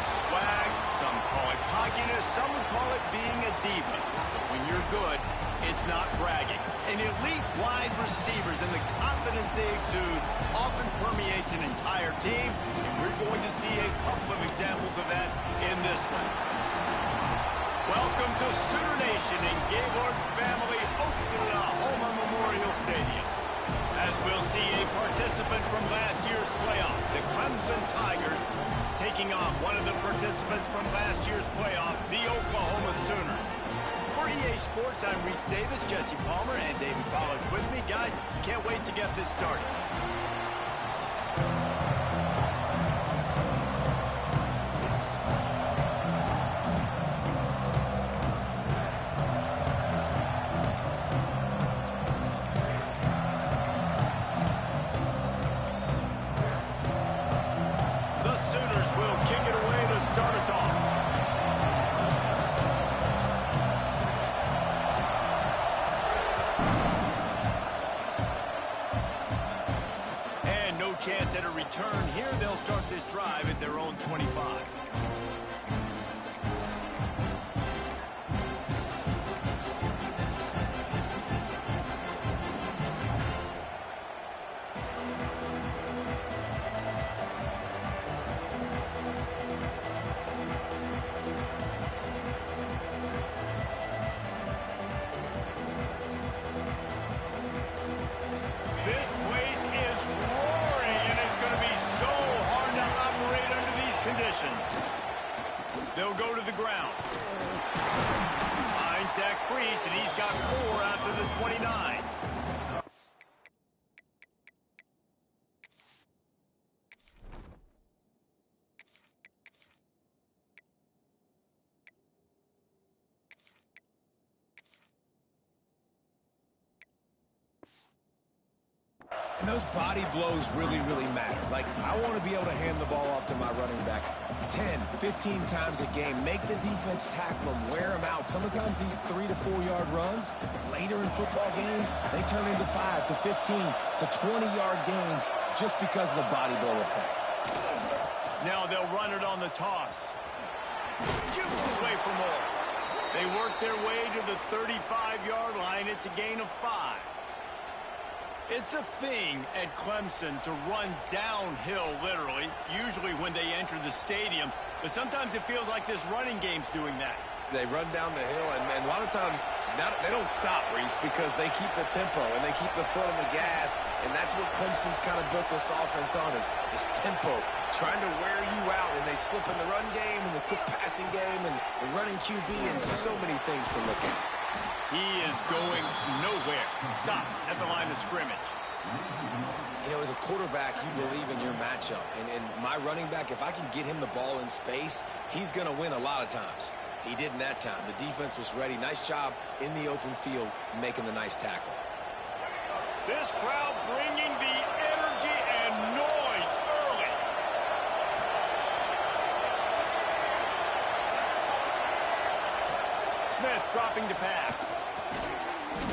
it swag, some call it cockiness, some would call it being a diva. When you're good, it's not bragging. And elite wide receivers and the confidence they exude often permeates an entire team, and we're going to see a couple of examples of that in this one. Welcome to Sooner Nation and Gaylord family Oklahoma Memorial Stadium. As we'll see a participant from last year's playoff, the Clemson Tigers, taking on one of the participants from last year's playoff, the Oklahoma Sooners. For EA Sports, I'm Reese Davis, Jesse Palmer, and David Pollack with me. Guys, can't wait to get this started. Start us off. And no chance at a return here. They'll start this drive at their own 25. This place is roaring, and it's going to be so hard to operate under these conditions. They'll go to the ground. Finds that crease, and he's got 4 out to the 29. And those body blows really, really matter. Like, I want to be able to hand the ball off to my running back 10, 15 times a game. Make the defense tackle them, wear them out. Sometimes these 3 to 4 yard runs, later in football games, they turn into 5 to 15 to 20 yard gains just because of the body blow effect. Now they'll run it on the toss. Jukes his way for more. They work their way to the 35-yard line. It's a gain of 5. It's a thing at Clemson to run downhill, literally, usually when they enter the stadium. But sometimes it feels like this running game's doing that. They run down the hill, and a lot of times they don't stop, Reese, because they keep the tempo and they keep the foot on the gas, and that's what Clemson's kind of built this offense on, is tempo, trying to wear you out, and they slip in the run game and the quick passing game and the running QB and so many things to look at. He is going nowhere. Stop at the line of scrimmage. You know, as a quarterback, you believe in your matchup. And my running back, if I can get him the ball in space, he's going to win a lot of times. He didn't that time. The defense was ready. Nice job in the open field making the nice tackle. This crowd bringing the energy and noise early. Smith dropping to pass.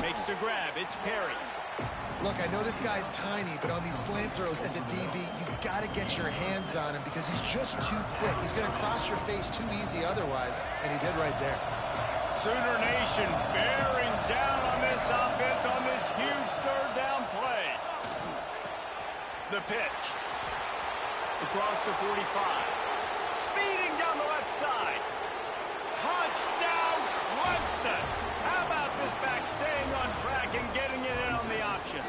Makes the grab. It's Perry. Look, I know this guy's tiny, but on these slant throws as a DB, you've got to get your hands on him because he's just too quick. He's going to cross your face too easy otherwise, and he did right there. Sooner Nation bearing down on this offense on this huge third down play. The pitch. Across the 45. Speeding down the left side. Touchdown, Clemson. How about this back staying on track and getting it in on the option?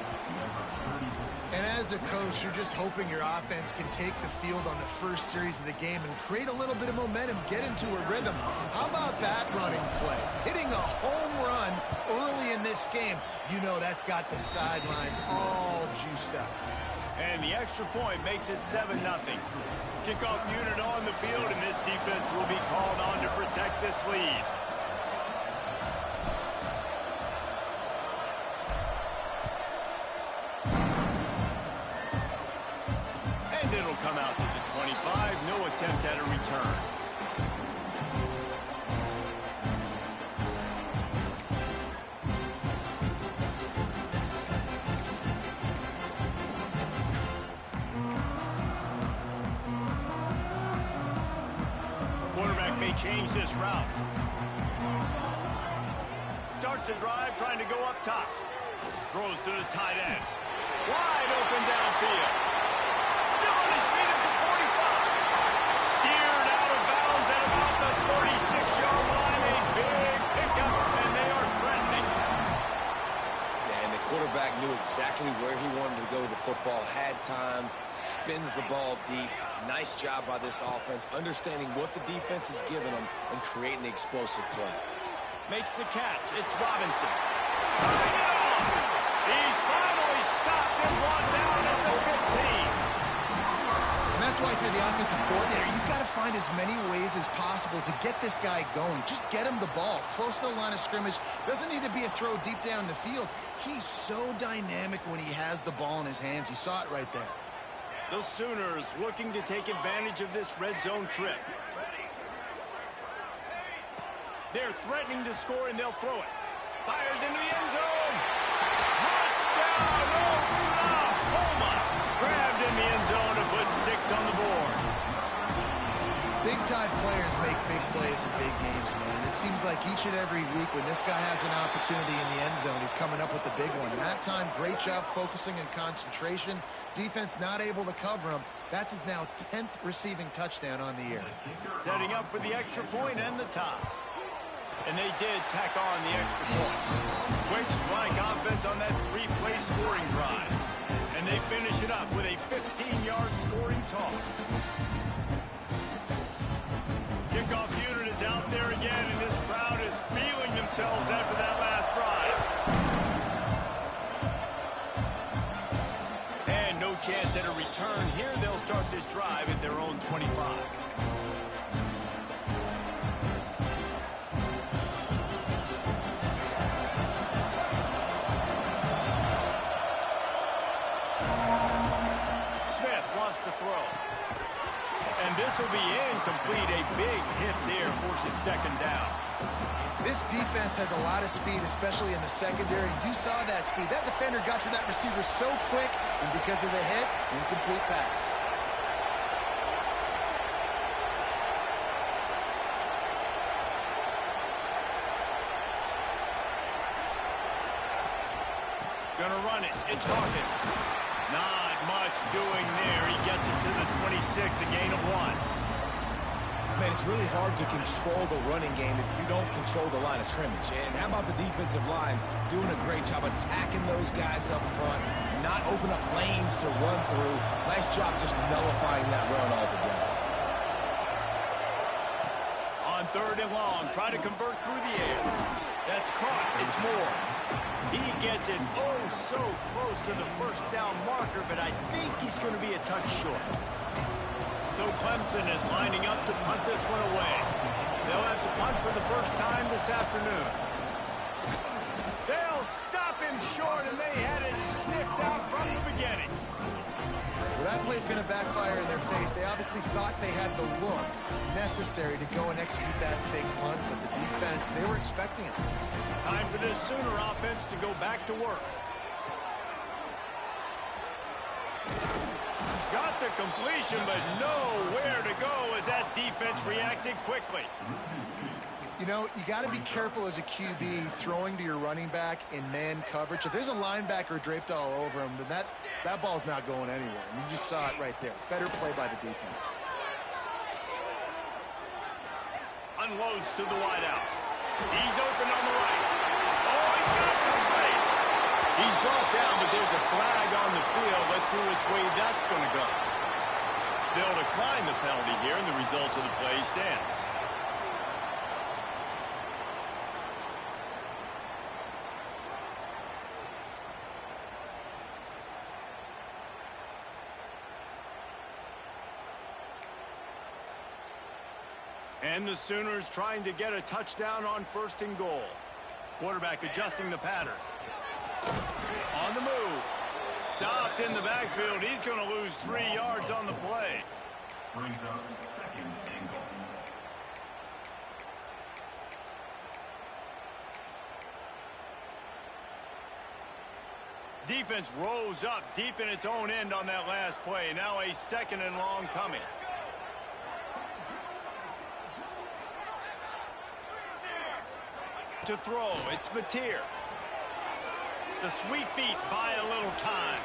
And as a coach, you're just hoping your offense can take the field on the first series of the game and create a little bit of momentum, get into a rhythm. How about that running play? Hitting a home run early in this game. You know that's got the sidelines all juiced up. And the extra point makes it 7-0. Kickoff unit on the field, and this defense will be called on to protect this lead. And it'll come out to the 25. No attempt at a return. may change this route. Starts a drive trying to go up top. Throws to the tight end. Wide open downfield. Still on his feet at the 45. Steered out of bounds at about the 36-yard line. A big pickup, and they are threatening. Yeah, and the quarterback knew exactly where he wanted to go with the football. Had time, spins the ball deep. Nice job by this offense, understanding what the defense is giving them and creating the explosive play. Makes the catch. It's Robinson. Turning it off. He's finally stopped and brought down at the 15. And that's why if you're the offensive coordinator, you've got to find as many ways as possible to get this guy going. Just get him the ball close to the line of scrimmage. Doesn't need to be a throw deep down the field. He's so dynamic when he has the ball in his hands. You saw it right there. The Sooners looking to take advantage of this red zone trip. They're threatening to score, and they'll throw it. Fires into the end zone. Touchdown, Oklahoma. Grabbed in the end zone to put 6 on the board. Big-time players make big plays in big games, man. It seems like each and every week when this guy has an opportunity in the end zone, he's coming up with the big one. That time, great job focusing and concentration. Defense not able to cover him. That's his now 10th receiving touchdown on the year. Setting up for the extra point and the tie. And they did tack on the extra point. Quick strike offense on that 3-play scoring drive. And they finish it up with a 15-yard scoring toss. Kickoff unit is out there again, and this crowd is feeling themselves after that last drive. And no chance at a return here. They'll start this drive at their own 25. To throw. And this will be incomplete. A big hit there forces second down. This defense has a lot of speed, especially in the secondary. You saw that speed. That defender got to that receiver so quick, and because of the hit, incomplete pass. Gonna run it. It's Hawkins. Not much doing there. He gets it to the 26, a gain of 1. Man, it's really hard to control the running game if you don't control the line of scrimmage. And how about the defensive line doing a great job attacking those guys up front, not open up lanes to run through. Nice job just nullifying that run altogether. On 3rd and long, try to convert through the air. That's caught. It's Moore. He gets it so close to the first down marker, but I think he's going to be a touch short. So Clemson is lining up to punt this one away. They'll have to punt for the first time this afternoon. They'll stop him short, and they had it sniffed out from the beginning. Well, that play's going to backfire in their face. They obviously thought they had the look necessary to go and execute that fake punt, but the defense, they were expecting it. Time for this Sooner offense to go back to work. Got the completion, but nowhere to go as that defense reacted quickly. You know, you got to be careful as a QB throwing to your running back in man coverage. If there's a linebacker draped all over him, then that ball's not going anywhere. And you just saw it right there. Better play by the defense. Unloads to the wideout. He's open on the right. Oh, he's got some space. He's brought down, but there's a flag on the field. Let's see which way that's going to go. They'll decline the penalty here, and the result of the play stands. And the Sooners trying to get a touchdown on 1st and goal. Quarterback adjusting the pattern. On the move. Stopped in the backfield. He's going to lose 3 yards on the play. Brings up 2nd and goal. Defense rose up deep in its own end on that last play. Now a 2nd and long coming. To throw, it's Mateer. The sweet feet buy a little time.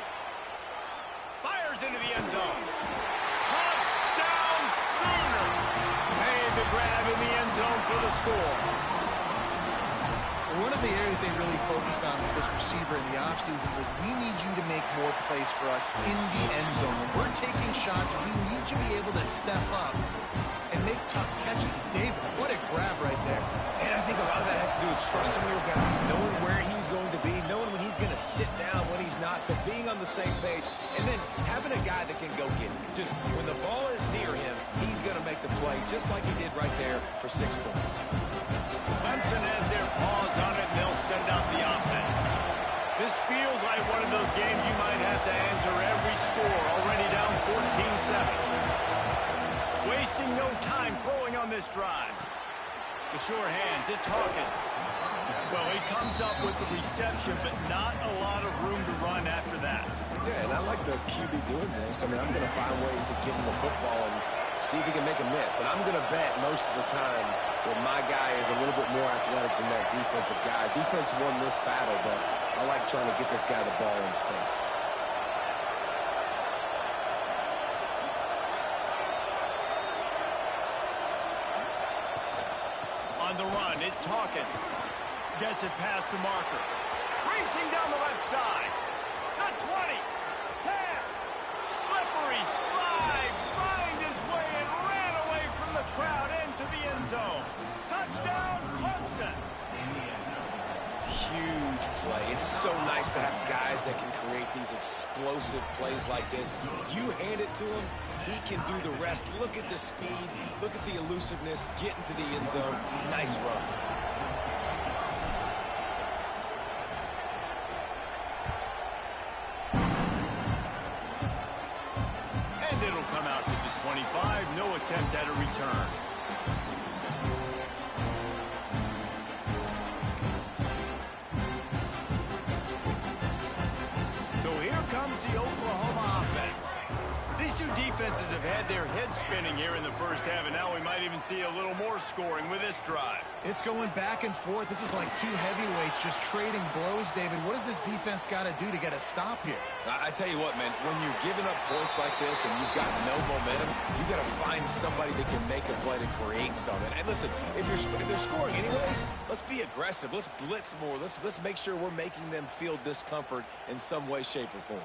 Fires into the end zone. Touchdown Sooner. Made the grab in the end zone for the score. One of the areas they really focused on with this receiver in the offseason was we need you to make more plays for us in the end zone. When we're taking shots, we need you to be able to step up and make tough catches. David, what a grab right there. And I think a lot of that has to do with trusting your guy, knowing where he's going to be, knowing when he's going to sit down, when he's not, so being on the same page, and then having a guy that can go get it. Just when the ball is near him, he's going to make the play, just like he did right there for 6 points. Clemson has their paws on it, and they'll send out the offense. This feels like one of those games you might have to answer every score, already down 14-7. Wasting no time throwing on this drive. The sure hands, it's Hawkins. Well, he comes up with the reception, but not a lot of room to run after that. Yeah, and I like the QB doing this. I mean, I'm going to find ways to give him the football and see if he can make a miss. And I'm going to bet most of the time that my guy is a little bit more athletic than that defensive guy. Defense won this battle, but I like trying to get this guy the ball in space. On the run, it's Hawkins. Gets it past the marker. Racing down the left side. The 20. 10. Slippery slide. Find his way and ran away from the crowd into the end zone. Touchdown, Clemson. Huge play. It's so nice to have guys that can create these explosive plays like this. You hand it to him, he can do the rest. Look at the speed. Look at the elusiveness. Get into the end zone. Nice run. And it'll come out to the 25. No attempt at a return. So here comes the Oklahoma offense. These two defenses have had their heads spinning here in the first half, and now we might even see a little more scoring with this drive. It's going back and forth. This is like two heavyweights just trading blows, David. What does this defense got to do to get a stop here? I tell you what, man, when you're giving up points like this and you've got no momentum, you got to find somebody that can make a play to create something. And listen, if they're scoring anyways, let's be aggressive. Let's blitz more. Let's make sure we're making them feel discomfort in some way, shape, or form.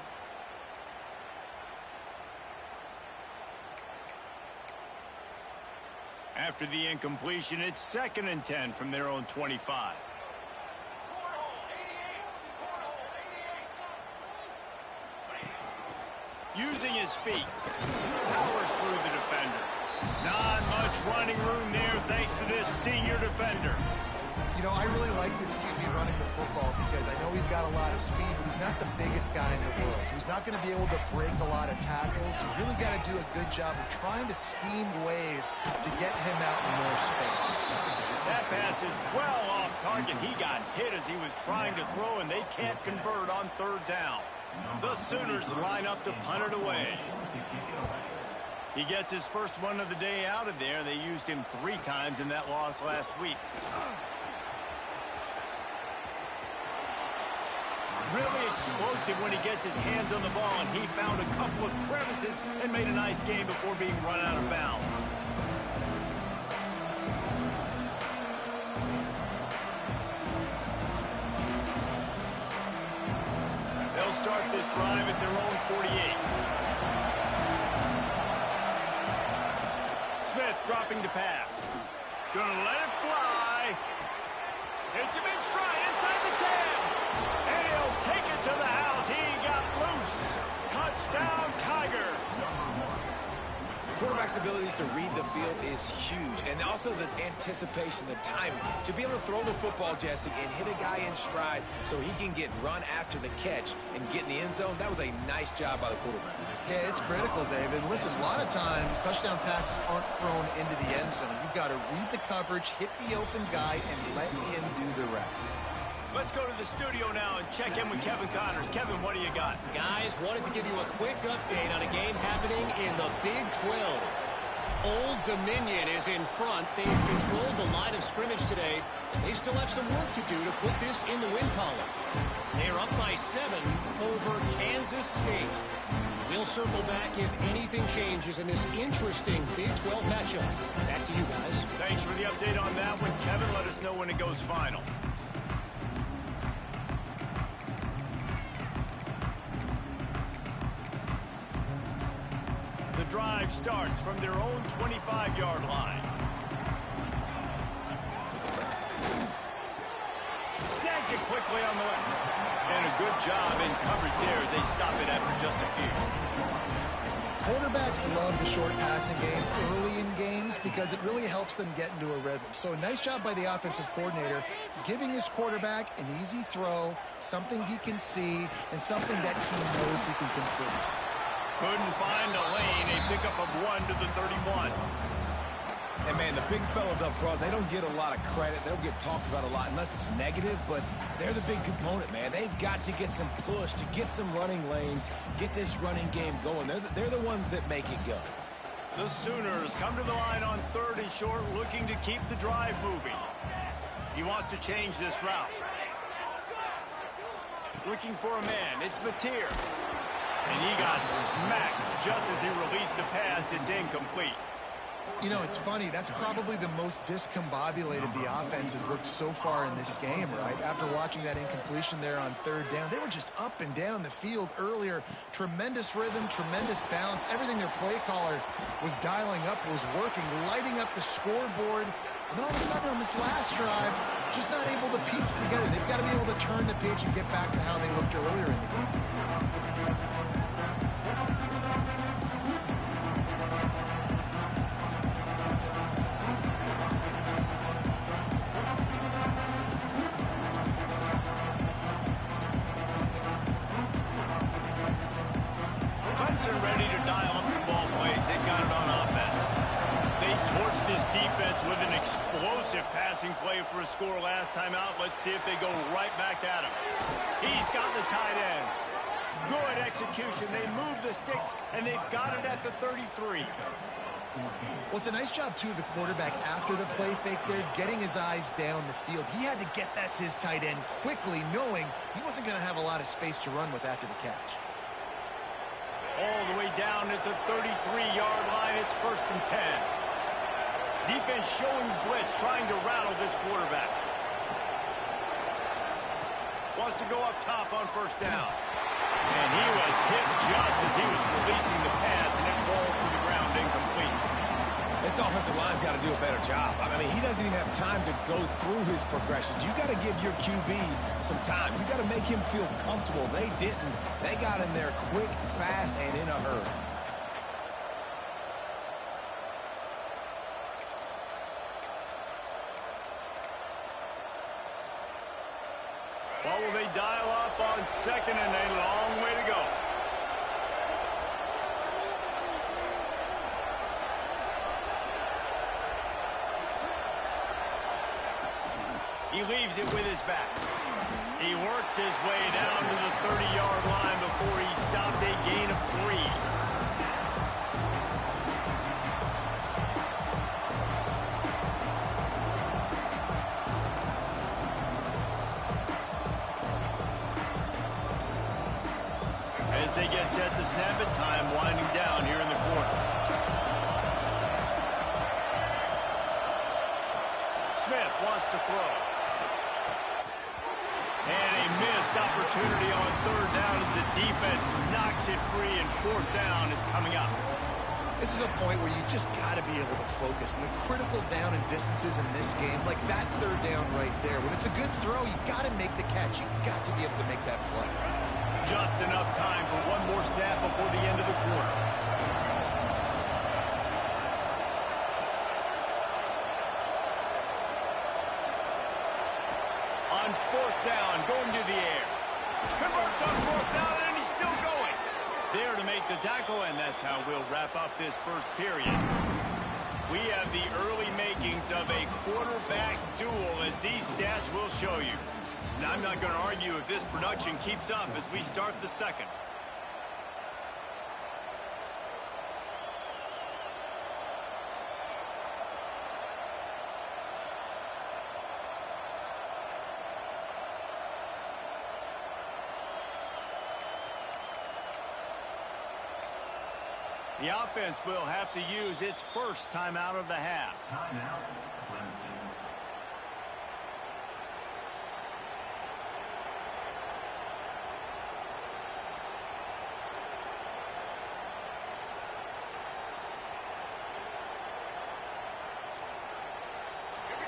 After the incompletion, it's 2nd and 10 from their own 25. Using his feet, powers through the defender. Not much running room there thanks to this senior defender. You know, I really like this QB running the football because I know he's got a lot of speed, but he's not the biggest guy in the world. So he's not going to be able to break a lot of tackles. You really got to do a good job of trying to scheme ways to get him out in more space. That pass is well off target. He got hit as he was trying to throw, and they can't convert on 3rd down. The Sooners line up to punt it away. He gets his first one of the day out of there. They used him 3 times in that loss last week. Really explosive when he gets his hands on the ball, and he found a couple of crevices and made a nice game before being run out of bounds. They'll start this drive at their own 48. Smith dropping to pass. Gonna let it fly. Hits him in stride inside the 10. And he'll take it to the house. He got loose. Touchdown, Tiger. Quarterback's abilities to read the field is huge. And also the anticipation, the timing. To be able to throw the football, Jesse, and hit a guy in stride so he can get run after the catch and get in the end zone, that was a nice job by the quarterback. Yeah, it's critical, David. Listen, a lot of times touchdown passes aren't thrown into the end zone. You've got to read the coverage, hit the open guy, and let him do the rest. Let's go to the studio now and check in with Kevin Connors. Kevin, what do you got? Guys, wanted to give you a quick update on a game happening in the Big 12. Old Dominion is in front. They've controlled the line of scrimmage today, and they still have some work to do to put this in the win column. They're up by 7 over Kansas State. We'll circle back if anything changes in this interesting Big 12 matchup. Back to you guys. Thanks for the update on that one, Kevin. Let us know when it goes final. The drive starts from their own 25-yard line. Snatch it quickly on the left. And a good job in coverage there as they stop it after just a few. Quarterbacks love the short passing game early in games because it really helps them get into a rhythm. So nice job by the offensive coordinator giving his quarterback an easy throw, something he can see, and something that he knows he can complete. Couldn't find a lane, a pickup of 1 to the 31. And, man, the big fellas up front, they don't get a lot of credit. They don't get talked about a lot unless it's negative, but they're the big component, man. They've got to get some push, to get some running lanes, get this running game going. They're the ones that make it go. The Sooners come to the line on 3rd and short, looking to keep the drive moving. He wants to change this route. Looking for a man. It's Mateer. And he got smacked just as he released the pass. It's incomplete. You know, it's funny. That's probably the most discombobulated the offense has looked so far in this game, right? After watching that incompletion there on 3rd down, they were just up and down the field earlier. Tremendous rhythm, tremendous balance. Everything their play caller was dialing up was working, lighting up the scoreboard. And then all of a sudden on this last drive, just not able to piece it together. They've got to be able to turn the page and get back to how they looked earlier in the game. Clemson ready to dial up some ball plays. They've got it on offense. They torched this defense with an explosive passing play for a score last time out. Let's see if they go right back at him. He's got the tight end. Good execution. They move the sticks, and they've got it at the 33. Well, it's a nice job, too, of the quarterback after the play fake there, getting his eyes down the field. He had to get that to his tight end quickly, knowing he wasn't going to have a lot of space to run with after the catch. All the way down at the 33-yard line. It's 1st and 10. Defense showing blitz, trying to rattle this quarterback. Wants to go up top on 1st down. And he was hit just as he was releasing the pass, and it falls to the ground incomplete. This offensive line's got to do a better job. I mean, he doesn't even have time to go through his progressions. You got to give your QB some time. You got to make him feel comfortable. They didn't. They got in there quick, fast, and in a hurry. What will they dial up on 2nd and a long way to go? He leaves it with his back. He works his way down to the 30-yard line before he stopped a gain of 3. As they get set to snap it, time winding down here in the corner. Smith wants to throw. And a missed opportunity on 3rd down as the defense knocks it free, and 4th down is coming up. This is a point where you just got to be able to focus. And the critical down and distances in this game, like that 3rd down right there, when it's a good throw, you got to make the catch. You got to be able to make that play. Just enough time for one more snap before the end of the quarter. On 4th down, going to the air. Converts on 4th down, and he's still going. There to make the tackle, and that's how we'll wrap up this first period. We have the early makings of a quarterback duel, as these stats will show you. And I'm not going to argue if this production keeps up as we start the second. The offense will have to use its first timeout of the half. Timeout, Clemson.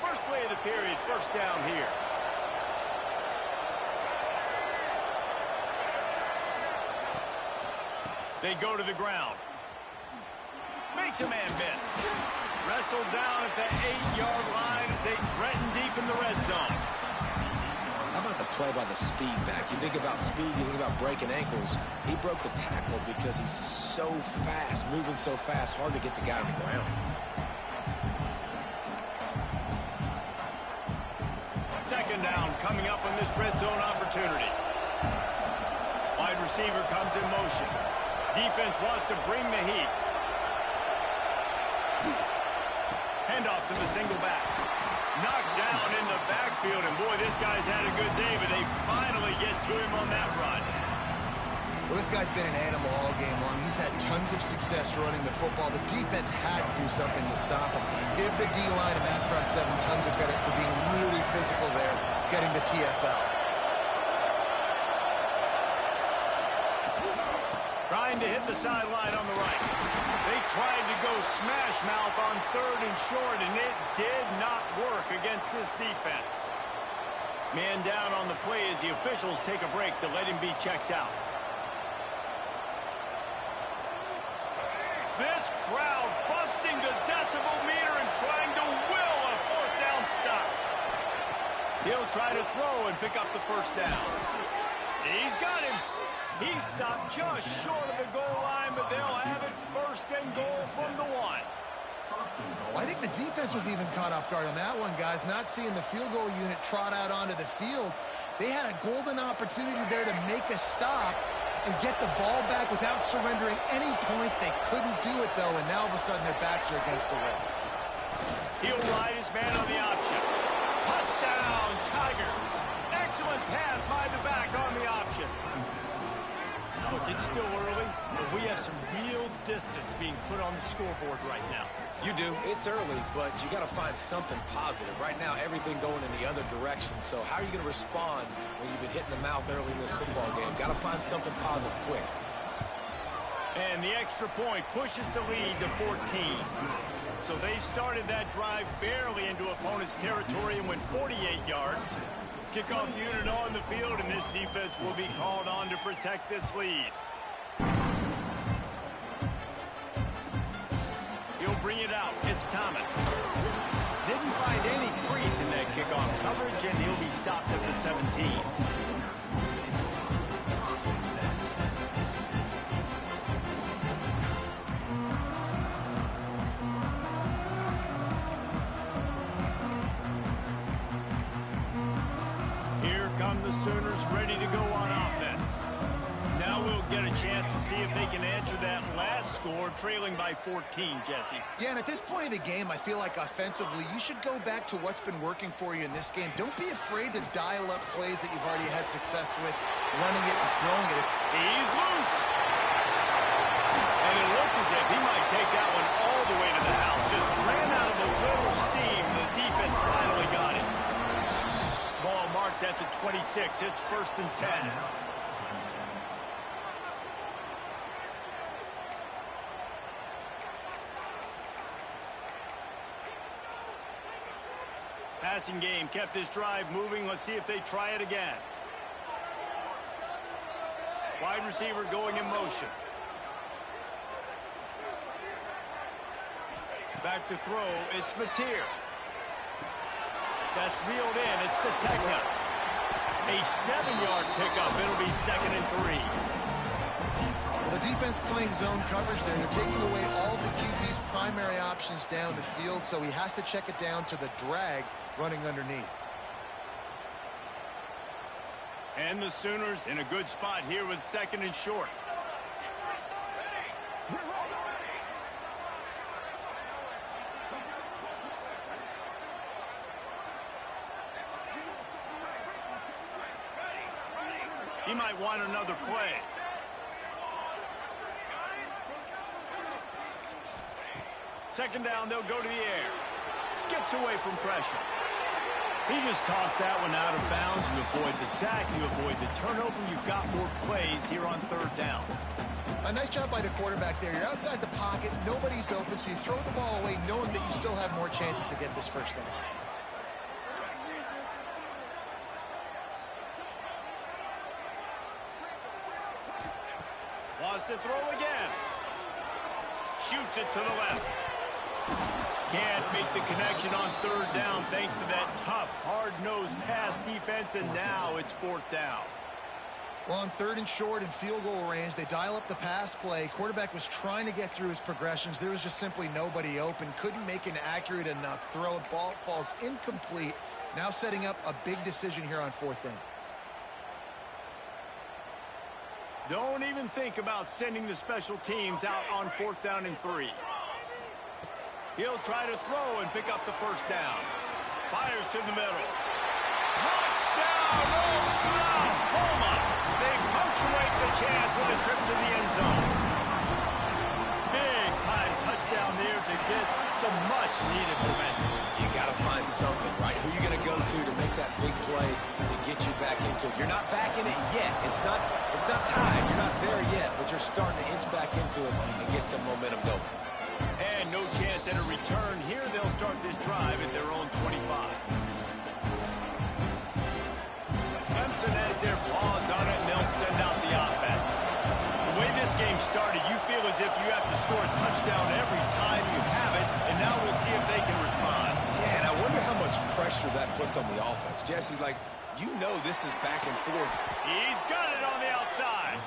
First play of the period, first down here. They go to the ground. Makes a man miss. Wrestled down at the 8-yard line as they threaten deep in the red zone. How about the play by the speed back? You think about speed, you think about breaking ankles. He broke the tackle because he's so fast, moving so fast, hard to get the guy on the ground. Second down coming up on this red zone opportunity. Wide receiver comes in motion. Defense wants to bring the heat. Handoff to the single back. Knocked down in the backfield, and boy, this guy's had a good day, but they finally get to him on that run. Well, this guy's been an animal all game long. He's had tons of success running the football. The defense had to do something to stop him. Give the D-line and that front seven tons of credit for being really physical there, getting the TFL. Trying to hit the sideline on the right. They tried to go smash mouth on third and short, and it did not work against this defense. Man down on the play as the officials take a break to let him be checked out. This crowd busting the decibel meter and trying to will a fourth down stop. He'll try to throw and pick up the first down. He's got him. He stopped just short of the goal line, but they'll have it first and goal from the 1. Well, I think the defense was even caught off guard on that one, guys. Not seeing the field goal unit trot out onto the field. They had a golden opportunity there to make a stop and get the ball back without surrendering any points. They couldn't do it, though, and now all of a sudden their backs are against the wall. He'll ride his man on the option. Touchdown, Tigers. Excellent pass by the back on the option. Look, it's still early, but we have some real distance being put on the scoreboard right now. You do. It's early, but you got to find something positive. Right now, everything going in the other direction. So how are you going to respond when you've been hit in the mouth early in this football game? Got to find something positive quick. And the extra point pushes the lead to 14. So they started that drive barely into opponent's territory and went 48 yards. Kickoff unit on the field, and this defense will be called on to protect this lead. He'll bring it out. It's Thomas. Didn't find any crease in that kickoff coverage, and he'll be stopped at the 17. The Sooners ready to go on offense. Now we'll get a chance to see if they can answer that last score, trailing by 14, Jesse. Yeah, and at this point of the game, I feel like offensively, you should go back to what's been working for you in this game. Don't be afraid to dial up plays that you've already had success with, running it and throwing it. He's loose. And it looked as if he might take that one all the way to the house. Just ran out of a little steam. The defense finally got it. Ball marked at the 26. It's first and 10. Passing game kept this drive moving. Let's see if they try it again. Wide receiver going in motion. Back to throw. It's Mateer. That's reeled in. It's Sategna. A 7-yard pickup. It'll be 2nd and 3. Well, the defense playing zone coverage there. They're taking away all the QB's primary options down the field, so he has to check it down to the drag running underneath. And the Sooners in a good spot here with 2nd and short. He might want another play. Second down, they'll go to the air. Skips away from pressure. He just tossed that one out of bounds. You avoid the sack, you avoid the turnover. You've got more plays here on third down. A nice job by the quarterback there. You're outside the pocket, nobody's open, so you throw the ball away knowing that you still have more chances to get this first down. Wants to throw again. Shoots it to the left. Can't make the connection on third down thanks to that tough, hard-nosed pass defense, and now it's fourth down. Well, on third and short and field goal range, they dial up the pass play. Quarterback was trying to get through his progressions. There was just simply nobody open. Couldn't make an accurate enough throw. Ball falls incomplete. Now setting up a big decision here on fourth down. Don't even think about sending the special teams out on fourth down and 3. He'll try to throw and pick up the first down. Fires to the middle. Touchdown, Oklahoma! They punctuate the chance with a trip to the end zone. Big time touchdown there to get some much needed momentum. You got to find something, right? Who are you going to go to make that big play to get you back into it? You're not back in it yet. It's not tied. You're not there yet, but you're starting to inch back into it and get some momentum going. And no chance at a return here. They'll start this drive at their own 25. Clemson has their paws on it, and they'll send out the offense. The way this game started, you feel as if you have to score a touchdown every time you have it, and now we'll see if they can respond. Yeah, and I wonder how much pressure that puts on the offense. Jesse, you know this is back and forth. He's got it on the outside.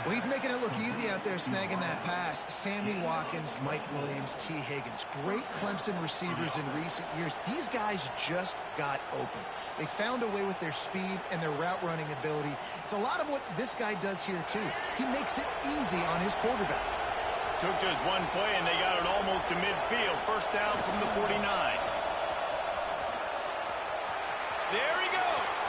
Well, he's making it look easy out there snagging that pass. Sammy Watkins, Mike Williams, T. Higgins. Great Clemson receivers in recent years. These guys just got open. They found a way with their speed and their route running ability. It's a lot of what this guy does here, too. He makes it easy on his quarterback. Took just one play, and they got it almost to midfield. First down from the 49. There he goes.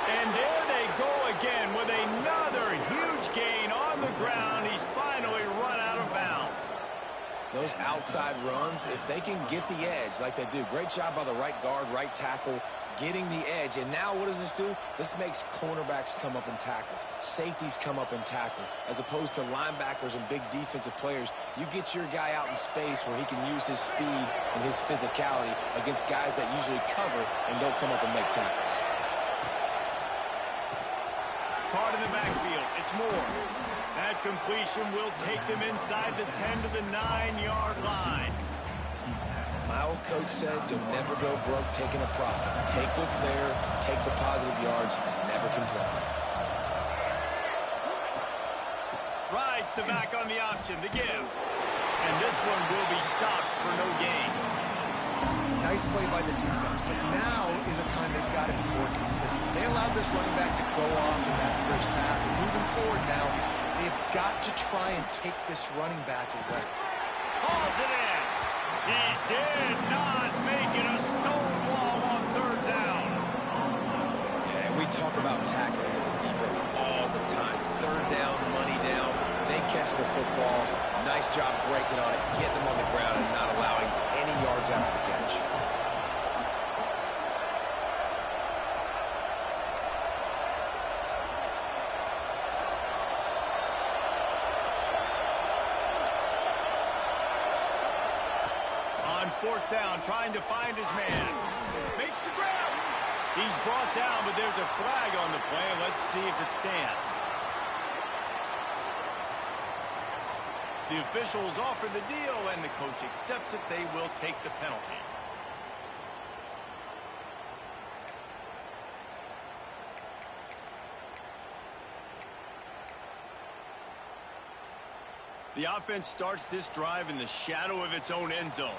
And there they go again with another huge gain on the ground. He's finally run out of bounds. Those outside runs, if they can get the edge like they do, great job by the right guard, right tackle, getting the edge. And now what does this do? This makes cornerbacks come up and tackle. Safeties come up and tackle. As opposed to linebackers and big defensive players, you get your guy out in space where he can use his speed and his physicality against guys that usually cover and don't come up and make tackles. Caught in the backfield. It's Moore. That completion will take them inside the 10 to the 9-yard line. My old coach said you'll never go broke taking a profit. Take what's there, take the positive yards, never complain. Rides the back on the option, the give. And this one will be stopped for no gain. Nice play by the defense, but now is a time they've got to be more consistent. They allowed this running back to go off in that first half, and moving forward now, they've got to try and take this running back away. Hauls it in. He did not make it a stone wall on third down. Yeah, we talk about tackling as a defense all the time. Third down, money down. They catch the football. Nice job breaking on it, getting them on the ground, and not allowing any yards after the catch. Fourth down, trying to find his man. Makes the grab. He's brought down, but there's a flag on the play. Let's see if it stands. The officials offer the deal, and the coach accepts it. They will take the penalty. The offense starts this drive in the shadow of its own end zone.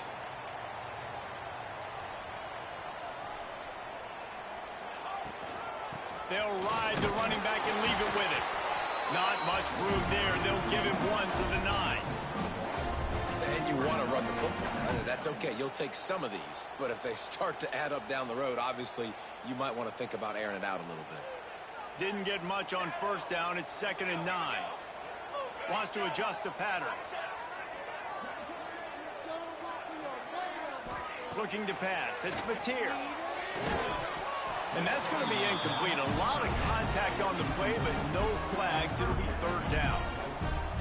They'll ride the running back and leave it with it. Not much room there. They'll give him 1 to the 9. And you want to run the football. That's okay. You'll take some of these. But if they start to add up down the road, obviously, you might want to think about airing it out a little bit. Didn't get much on first down. It's 2nd and 9. Wants to adjust the pattern. Looking to pass. It's Mateer. And that's going to be incomplete. A lot of contact on the play, but no flags. It'll be third down.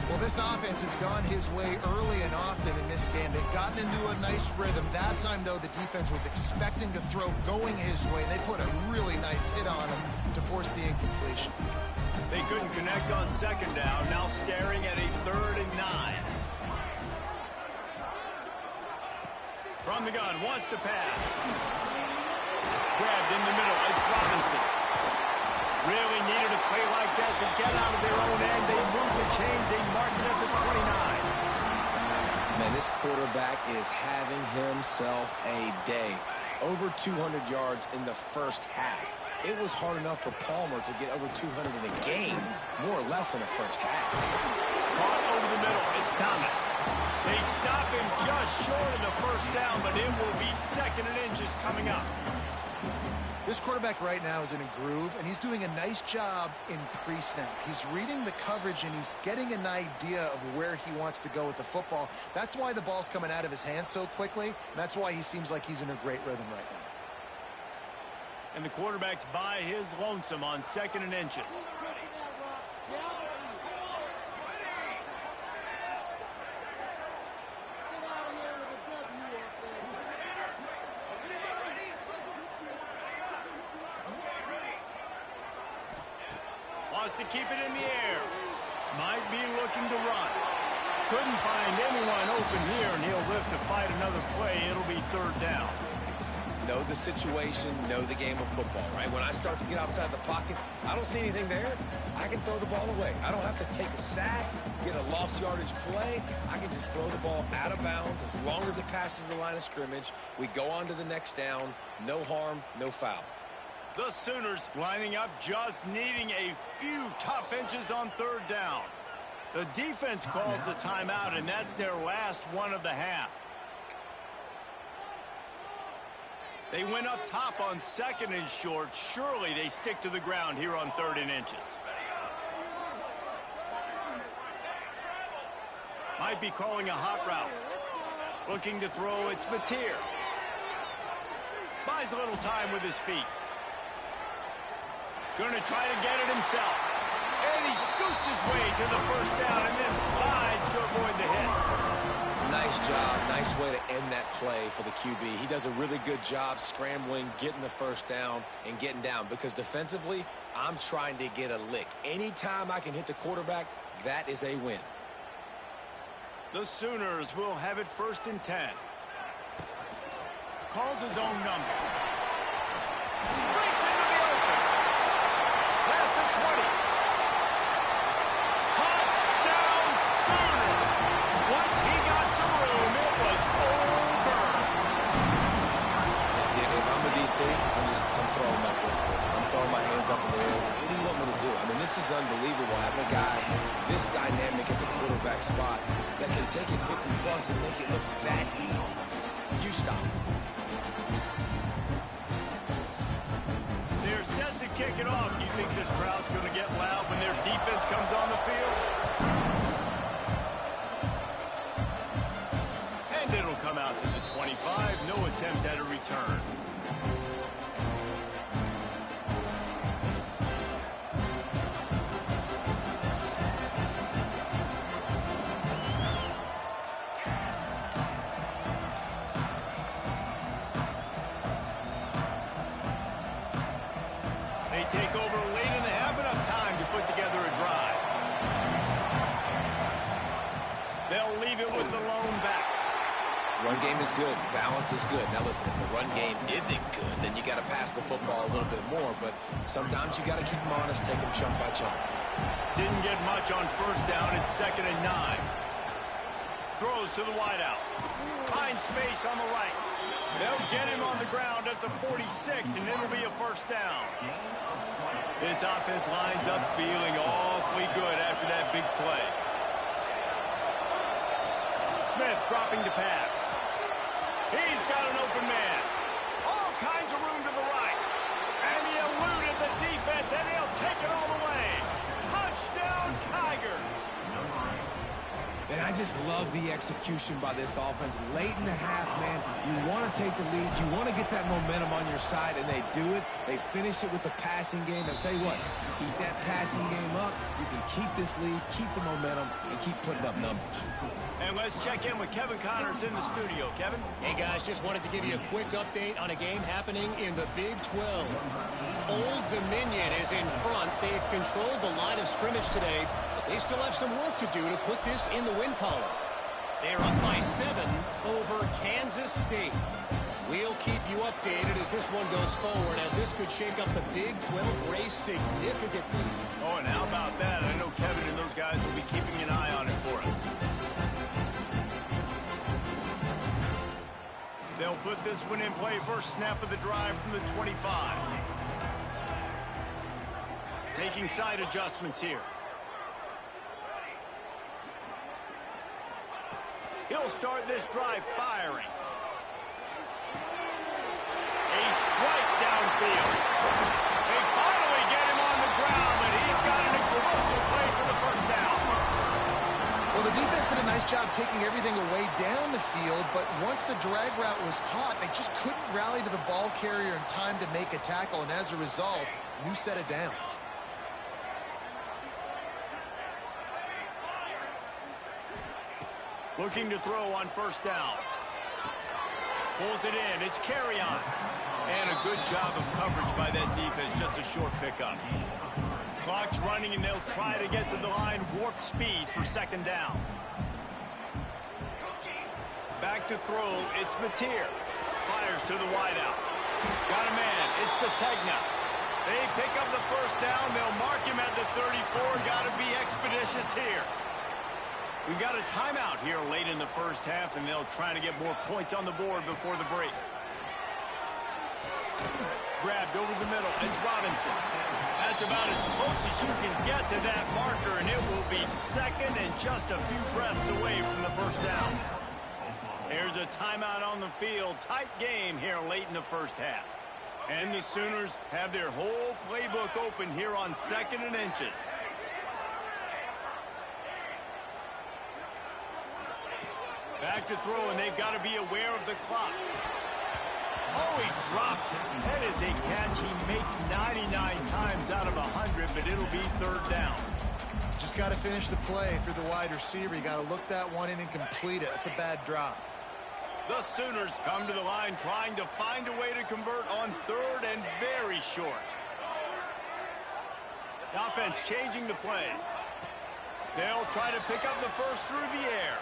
Well, this offense has gone his way early and often in this game. They've gotten into a nice rhythm. That time, though, the defense was expecting to throw going his way. They put a really nice hit on him to force the incompletion. They couldn't connect on second down. Now staring at a 3rd and 9. From the gun, wants to pass. Grabbed in the middle. It's Robinson. Really needed a play like that to get out of their own end. They move the chains. They mark it at the 29. Man, this quarterback is having himself a day. Over 200 yards in the first half. It was hard enough for Palmer to get over 200 in a game, more or less in the first half. Caught over the middle. It's Thomas. They stop him just short of the first down, but it will be 2nd and inches coming up. This quarterback right now is in a groove, and he's doing a nice job in pre-snap. He's reading the coverage, and he's getting an idea of where he wants to go with the football. That's why the ball's coming out of his hands so quickly, and that's why he seems like he's in a great rhythm right now. And the quarterback's by his lonesome on 2nd and inches. To keep it in the air. Might be looking to run. Couldn't find anyone open here, and he'll live to fight another play. It'll be 3rd down. Know the situation, know the game of football, right? When I start to get outside the pocket, I don't see anything there. I can throw the ball away. I don't have to take a sack, get a lost yardage play. I can just throw the ball out of bounds as long as it passes the line of scrimmage. We go on to the next down. No harm, no foul. The Sooners lining up, just needing a few tough inches on 3rd down. The defense calls the timeout, and that's their last one of the half. They went up top on 2nd and short. Surely they stick to the ground here on 3rd and inches. Might be calling a hot route. Looking to throw, it's Mateer. Buys a little time with his feet. Going to try to get it himself. And he scoots his way to the first down and then slides to avoid the hit. Nice job. Nice way to end that play for the QB. He does a really good job scrambling, getting the first down, and getting down. Because defensively, I'm trying to get a lick. Anytime I can hit the quarterback, that is a win. The Sooners will have it 1st and 10. Calls his own number. Breaks into the open. Past the 20. Touchdown Sooners. Once he got some room, it was over. If I'm a DC, I'm throwing my foot. I'm throwing my hands up in the air. What do you want me to do? I mean, this is unbelievable. Having a guy this dynamic at the quarterback spot that can take it 50+ and make it look that easy. You stop. They're set to kick it off. You think this crowd's going to get loud when their defense comes on the field? And it'll come out to the 25. No attempt at a return. Take over late in the half, enough time to put together a drive. They'll leave it with the lone back. Run game is good. Balance is good. Now listen, if the run game isn't good, then you got to pass the football a little bit more. But sometimes you got to keep them honest, take them chunk by chunk. Didn't get much on first down. It's 2nd and 9. Throws to the wideout. Finds space on the right. They'll get him on the ground at the 46, and it'll be a first down. This offense lines up feeling awfully good after that big play. Smith dropping to pass. He's got an open man. All kinds of room to the right. And he eluded the defense, and he'll take it all the way. Touchdown, Tigers. And I just love the execution by this offense. Late in the half, man, you want to take the lead. You want to get that momentum on your side, and they do it. They finish it with the passing game. I'll tell you what, keep that passing game up. You can keep this lead, keep the momentum, and keep putting up numbers. And let's check in with Kevin Connors in the studio. Kevin? Hey, guys, just wanted to give you a quick update on a game happening in the Big 12. Old Dominion is in front. They've controlled the line of scrimmage today, but they still have some work to do to put this in the win column. They're up by 7 over Kansas State. We'll keep you updated as this one goes forward, as this could shake up the Big 12 race significantly. Oh, and how about that? I know Kevin and those guys will be keeping an eye on it for us. They'll put this one in play. First snap of the drive from the 25. Making side adjustments here. He'll start this drive firing. A strike downfield. They finally get him on the ground, but he's got an explosive play for the first down. Well, the defense did a nice job taking everything away down the field, but once the drag route was caught, they just couldn't rally to the ball carrier in time to make a tackle, and as a result, new set of downs. Looking to throw on first down. Pulls it in. It's carry on. And a good job of coverage by that defense. Just a short pickup. Clock's running, and they'll try to get to the line. Warp speed for second down. Back to throw. It's Mateer. Fires to the wideout. Got a man. It's Sategna. They pick up the first down. They'll mark him at the 34. Got to be expeditious here. We've got a timeout here late in the first half, and they'll try to get more points on the board before the break. Grabbed over the middle. It's Robinson. That's about as close as you can get to that marker, and it will be second and just a few breaths away from the first down. There's a timeout on the field. Tight game here late in the first half. And the Sooners have their whole playbook open here on 2nd and inches. Back to throw, and they've got to be aware of the clock. Oh, he drops it. That is a catch he makes 99 times out of 100, but it'll be third down. Just got to finish the play for the wide receiver. You got to look that one in and complete it. It's a bad drop. The Sooners come to the line trying to find a way to convert on third and very short. The offense changing the play. They'll try to pick up the first through the air.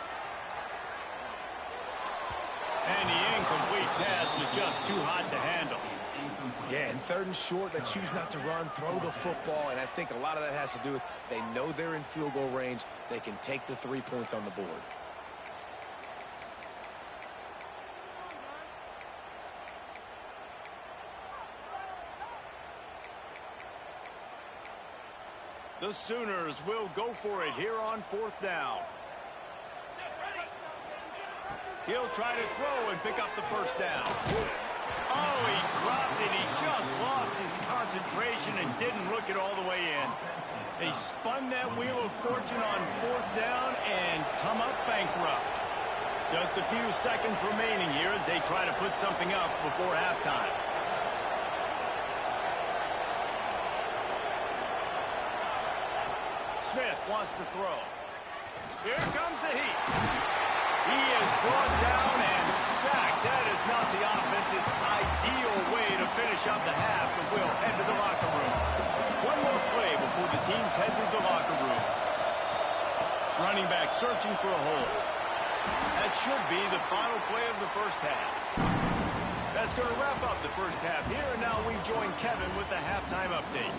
And the incomplete pass was just too hot to handle. Yeah, and 3rd and short, they choose not to run, throw the football, and I think a lot of that has to do with they know they're in field goal range. They can take the 3 points on the board. The Sooners will go for it here on 4th down. He'll try to throw and pick up the first down. Oh, he dropped it. He just lost his concentration and didn't look it all the way in. They spun that wheel of fortune on 4th down and come up bankrupt. Just a few seconds remaining here as they try to put something up before halftime. Smith wants to throw. Here comes the heat. He is brought down and sacked. That is not the offense's ideal way to finish up the half, but we'll head to the locker room. One more play before the teams head to the locker room. Running back searching for a hole. That should be the final play of the first half. That's going to wrap up the first half here, and now we join Kevin with the halftime update.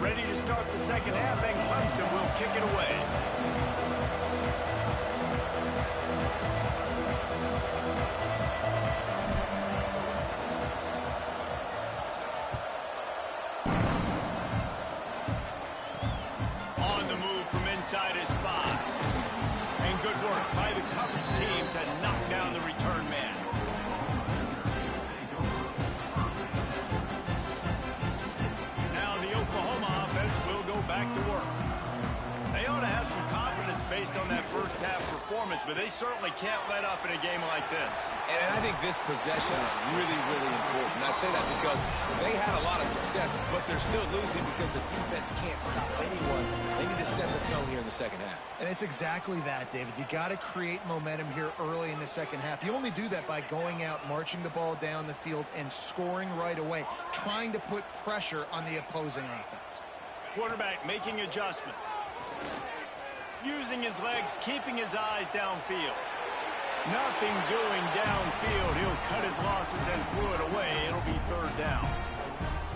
Ready to start the second half, and Clemson will kick it away. On the move from inside his 5. back to work. They ought to have some confidence based on that first half performance, but they certainly can't let up in a game like this. And I think this possession is really, really important. I say that because they had a lot of success, but they're still losing because the defense can't stop anyone. They need to set the tone here in the second half. And it's exactly that, David. You got to create momentum here early in the second half. You only do that by going out, marching the ball down the field, and scoring right away, trying to put pressure on the opposing offense. Quarterback making adjustments. Using his legs, keeping his eyes downfield. Nothing doing downfield. He'll cut his losses and throw it away. It'll be third down.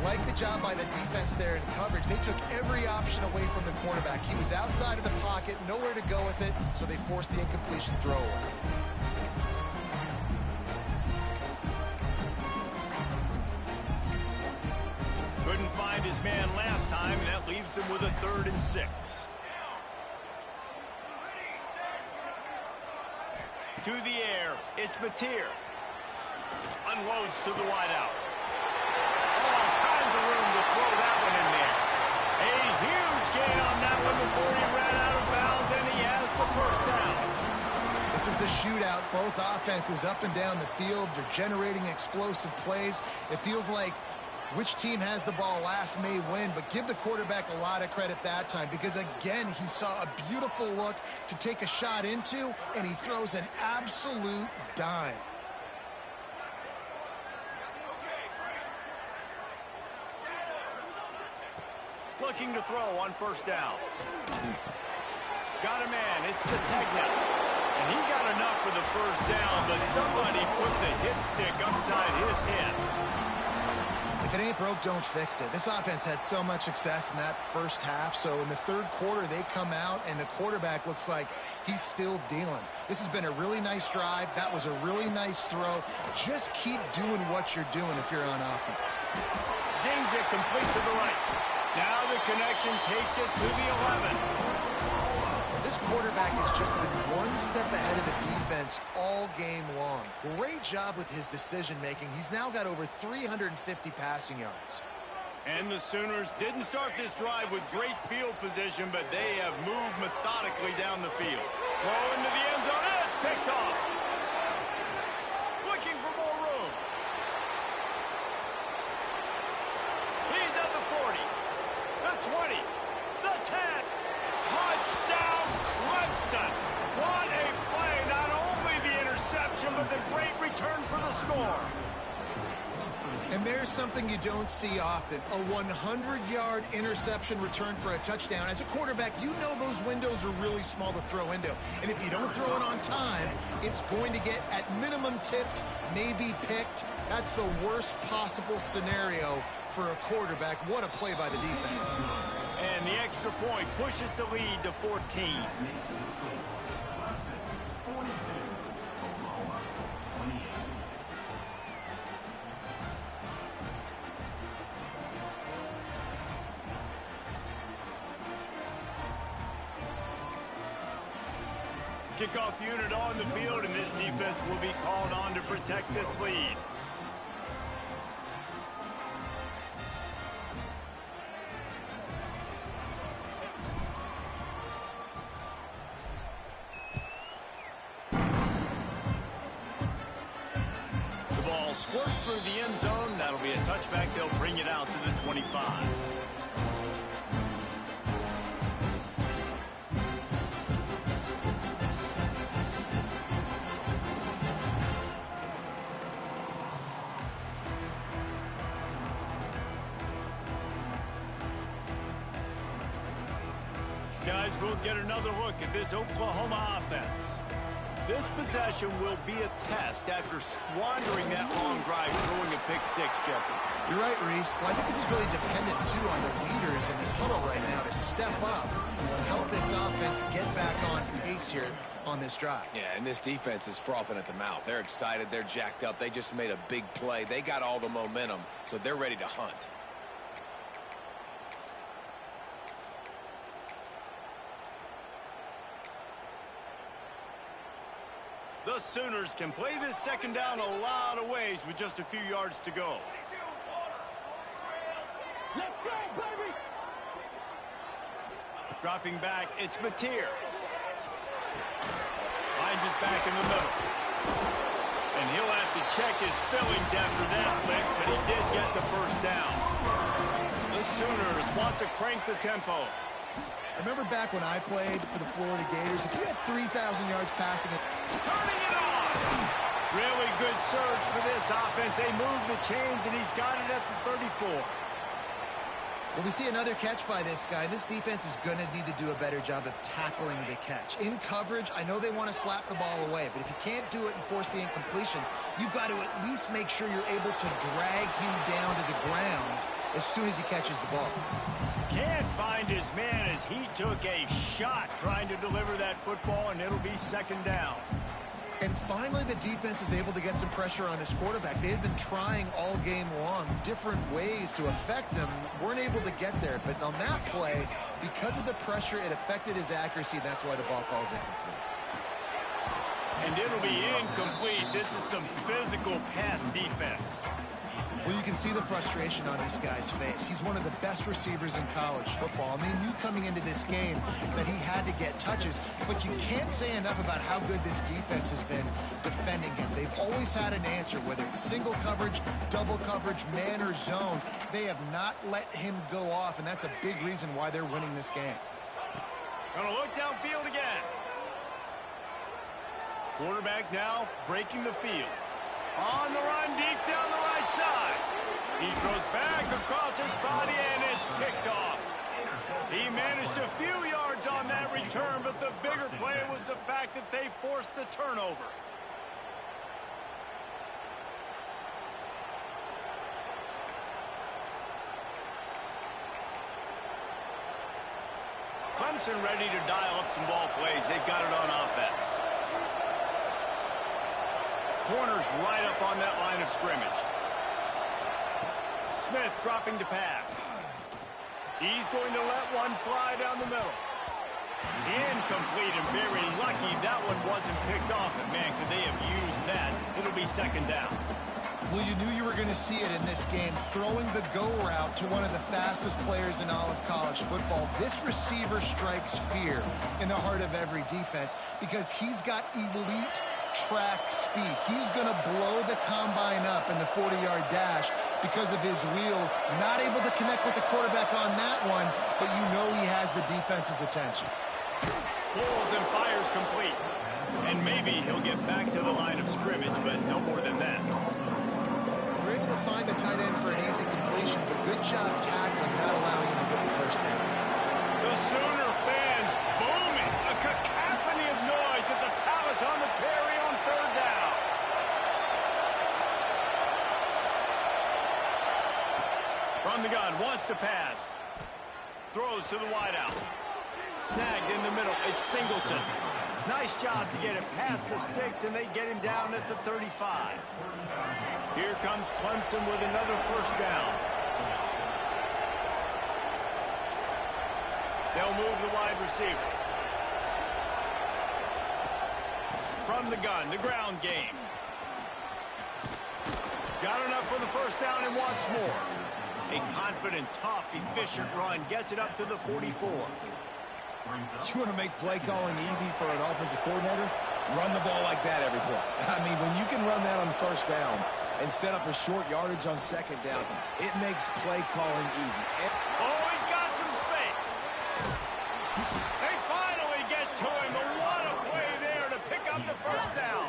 Like the job by the defense there in coverage. They took every option away from the quarterback. He was outside of the pocket, nowhere to go with it, so they forced the incompletion throw away. Couldn't find his man last time, and that leaves him with a 3rd and 6. To the air, it's Mateer. Unloads to the wideout. All kinds of room to throw that one in there. A huge gain on that one before he ran out of bounds, and he has the first down. This is a shootout. Both offenses up and down the field. They're generating explosive plays. It feels like which team has the ball last may win, but give the quarterback a lot of credit that time because, again, he saw a beautiful look to take a shot into, and he throws an absolute dime. Looking to throw on first down. Got a man. It's Sategna. And he got enough for the first down, but somebody put the hit stick upside his head. If it ain't broke, don't fix it. This offense had so much success in that first half, so in the third quarter, they come out, and the quarterback looks like he's still dealing. This has been a really nice drive. That was a really nice throw. Just keep doing what you're doing if you're on offense. Zings it complete to the right. Now the connection takes it to the 11. This quarterback has just been one step ahead of the defense all game long. Great job with his decision-making. He's now got over 350 passing yards. And the Sooners didn't start this drive with great field position, but they have moved methodically down the field. Throw into the end zone, and it's picked off. Looking for more room. He's at the 40, the 20, the 10. Touchdown, Clemson. What a play. Not only the interception, but the great return for the score. And there's something you don't see often, a 100-yard interception return for a touchdown. As a quarterback, you know those windows are really small to throw into. And if you don't throw it on time, it's going to get at minimum tipped, maybe picked. That's the worst possible scenario for a quarterback. What a play by the defense. And the extra point pushes the lead to 14. Kickoff unit on the field, and this defense will be called on to protect this lead. The ball squirts through the end zone. That'll be a touchback. They'll bring it out to the 25. Guys, we'll get another look at this Oklahoma offense. This possession will be a test after squandering that long drive, throwing a pick six, Jesse. You're right, Reese. Well, I think this is really dependent, too, on the leaders in this huddle right now to step up and help this offense get back on pace here on this drive. Yeah, and this defense is frothing at the mouth. They're excited. They're jacked up. They just made a big play. They got all the momentum, so they're ready to hunt. The Sooners can play this second down a lot of ways with just a few yards to go. Let's go, baby! Dropping back, it's Mateer. Finds his back in the middle. And he'll have to check his fillings after that lick, but he did get the first down. The Sooners want to crank the tempo. I remember back when I played for the Florida Gators, if you had 3,000 yards passing it. Turning it on! Really good surge for this offense. They move the chains, and he's got it at the 34. Well, we see another catch by this guy. This defense is going to need to do a better job of tackling the catch. In coverage, I know they want to slap the ball away, but if you can't do it and force the incompletion, you've got to at least make sure you're able to drag him down to the ground as soon as he catches the ball. Can't find his man as he took a shot trying to deliver that football, and it'll be second down. And finally, the defense is able to get some pressure on this quarterback. They had been trying all game long different ways to affect him. Weren't able to get there. But on that play, because of the pressure, it affected his accuracy. And that's why the ball falls incomplete. And it'll be incomplete. This is some physical pass defense. Well, you can see the frustration on this guy's face. He's one of the best receivers in college football, and they knew coming into this game that he had to get touches, but you can't say enough about how good this defense has been defending him. They've always had an answer, whether it's single coverage, double coverage, man or zone. They have not let him go off, and that's a big reason why they're winning this game. Gonna look downfield again. Quarterback now breaking the field. On the run, deep down the right side. He throws back across his body, and it's picked off. He managed a few yards on that return, but the bigger play was the fact that they forced the turnover. Clemson ready to dial up some ball plays. They've got it on offense. Corners right up on that line of scrimmage. Smith dropping to pass. He's going to let one fly down the middle. Incomplete, and very lucky that one wasn't picked off. And man, could they have used that? It'll be second down. Well, you knew you were going to see it in this game, throwing the go route to one of the fastest players in all of college football. This receiver strikes fear in the heart of every defense because he's got elite track speed. He's going to blow the combine up in the 40-yard dash because of his wheels. Not able to connect with the quarterback on that one, but you know he has the defense's attention. Pulls and fires complete. And maybe he'll get back to the line of scrimmage, but no more than that. They're able to find the tight end for an easy completion, but good job tackling, not allowing him to get the first down. The Sooner fans booming. A cacophony of noise at the Palace on the Prairie on third down. From the gun, wants to pass. Throws to the wideout. Snagged in the middle. It's Singleton. Nice job to get it past the sticks, and they get him down at the 35. Here comes Clemson with another first down. They'll move the wide receiver. From the gun, the ground game. Got enough for the first down and wants more. A confident, tough, efficient run gets it up to the 44. You want to make play calling easy for an offensive coordinator? Run the ball like that every play. I mean, when you can run that on first down and set up a short yardage on second down, it makes play calling easy. Oh, he's got some space. They finally get to him, but what a play there to pick up the first down.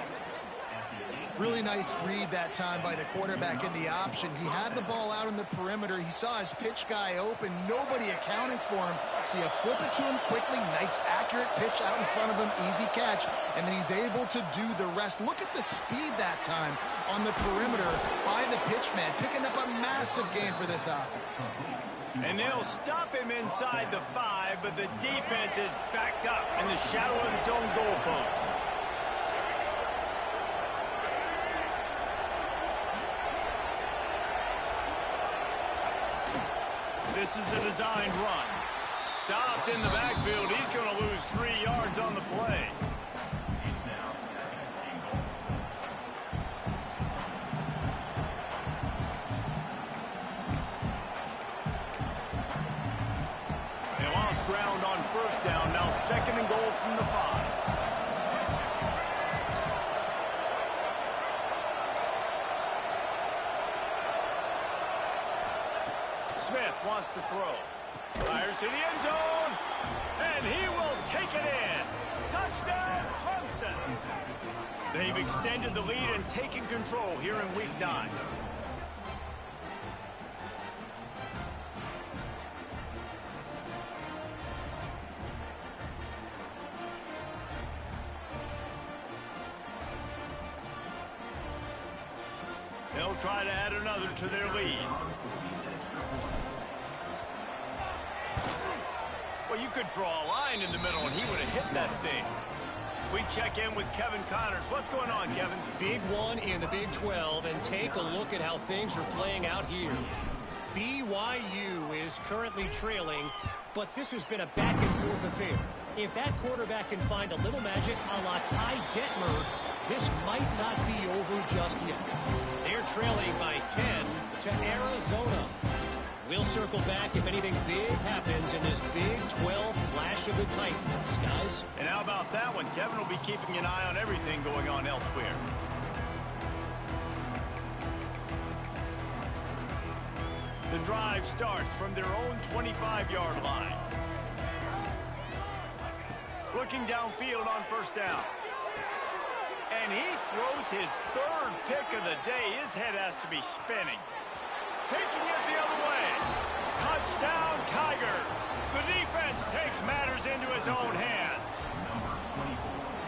Really nice read that time by the quarterback in the option. He had the ball out in the perimeter. He saw his pitch guy open. Nobody accounting for him. So you flip it to him quickly. Nice, accurate pitch out in front of him. Easy catch. And then he's able to do the rest. Look at the speed that time on the perimeter by the pitch man. Picking up a massive gain for this offense. And they'll stop him inside the 5, but the defense is backed up in the shadow of its own goalpost. This is a designed run. Stopped in the backfield. He's going to lose 3 yards on the play. They lost ground on first second and goal from the 5. Smith wants to throw. Fires to the end zone. And he will take it in. Touchdown, Clemson. They've extended the lead and taken control here in Week 9. They'll try to add another to their lead. Well, you could draw a line in the middle, and he would have hit that thing. We check in with Kevin Connors. What's going on, Kevin? Big one in the Big 12, and take a look at how things are playing out here. BYU is currently trailing, but this has been a back-and-forth affair. If that quarterback can find a little magic a la Ty Detmer, this might not be over just yet. They're trailing by 10 to Arizona. We'll circle back if anything big happens in this Big 12 Clash of the Titans, guys. And how about that one? Kevin will be keeping an eye on everything going on elsewhere. The drive starts from their own 25-yard line. Looking downfield on first down. And he throws his third pick of the day. His head has to be spinning. Taking it the other way. Touchdown, Tigers. The defense takes matters into its own hands.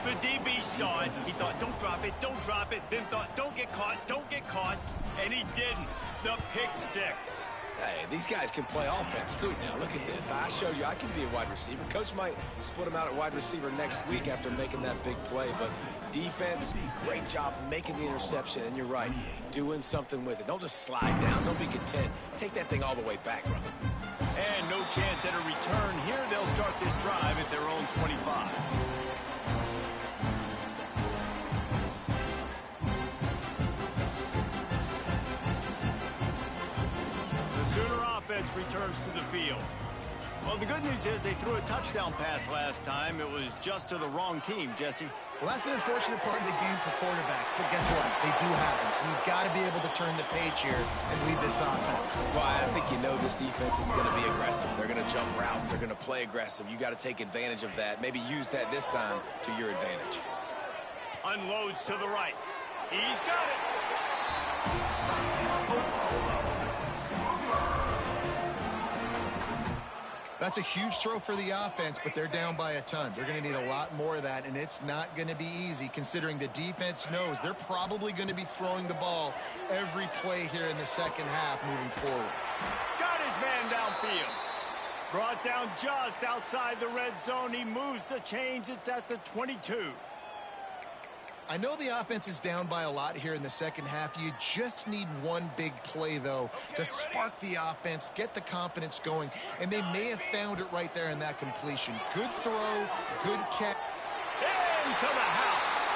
The DB saw it. He thought, don't drop it, don't drop it. Then thought, don't get caught, don't get caught. And he didn't. The pick six. Hey, these guys can play offense, too. Now, look at this. I showed you I can be a wide receiver. Coach might split him out at wide receiver next week after making that big play. But defense, great job making the interception. And you're right, doing something with it. Don't just slide down. Don't be content. Take that thing all the way back, brother. And no chance at a return here. They'll start this drive at their own 25. Sooner offense returns to the field. Well, the good news is they threw a touchdown pass last time. It was just to the wrong team, Jesse. Well, that's an unfortunate part of the game for quarterbacks, but guess what? They do happen, so you've got to be able to turn the page here and lead this offense. Well, I think you know this defense is going to be aggressive. They're going to jump routes. They're going to play aggressive. You got to take advantage of that. Maybe use that this time to your advantage. Unloads to the right. He's got it. That's a huge throw for the offense, but they're down by a ton. They're going to need a lot more of that, and it's not going to be easy considering the defense knows they're probably going to be throwing the ball every play here in the second half moving forward. Got his man downfield. Brought down just outside the red zone. He moves the chains. It's at the 22. I know the offense is down by a lot here in the second half. You just need one big play, though, to spark the offense, get the confidence going, and they may have found it right there in that completion. Good throw, good catch. Into the house.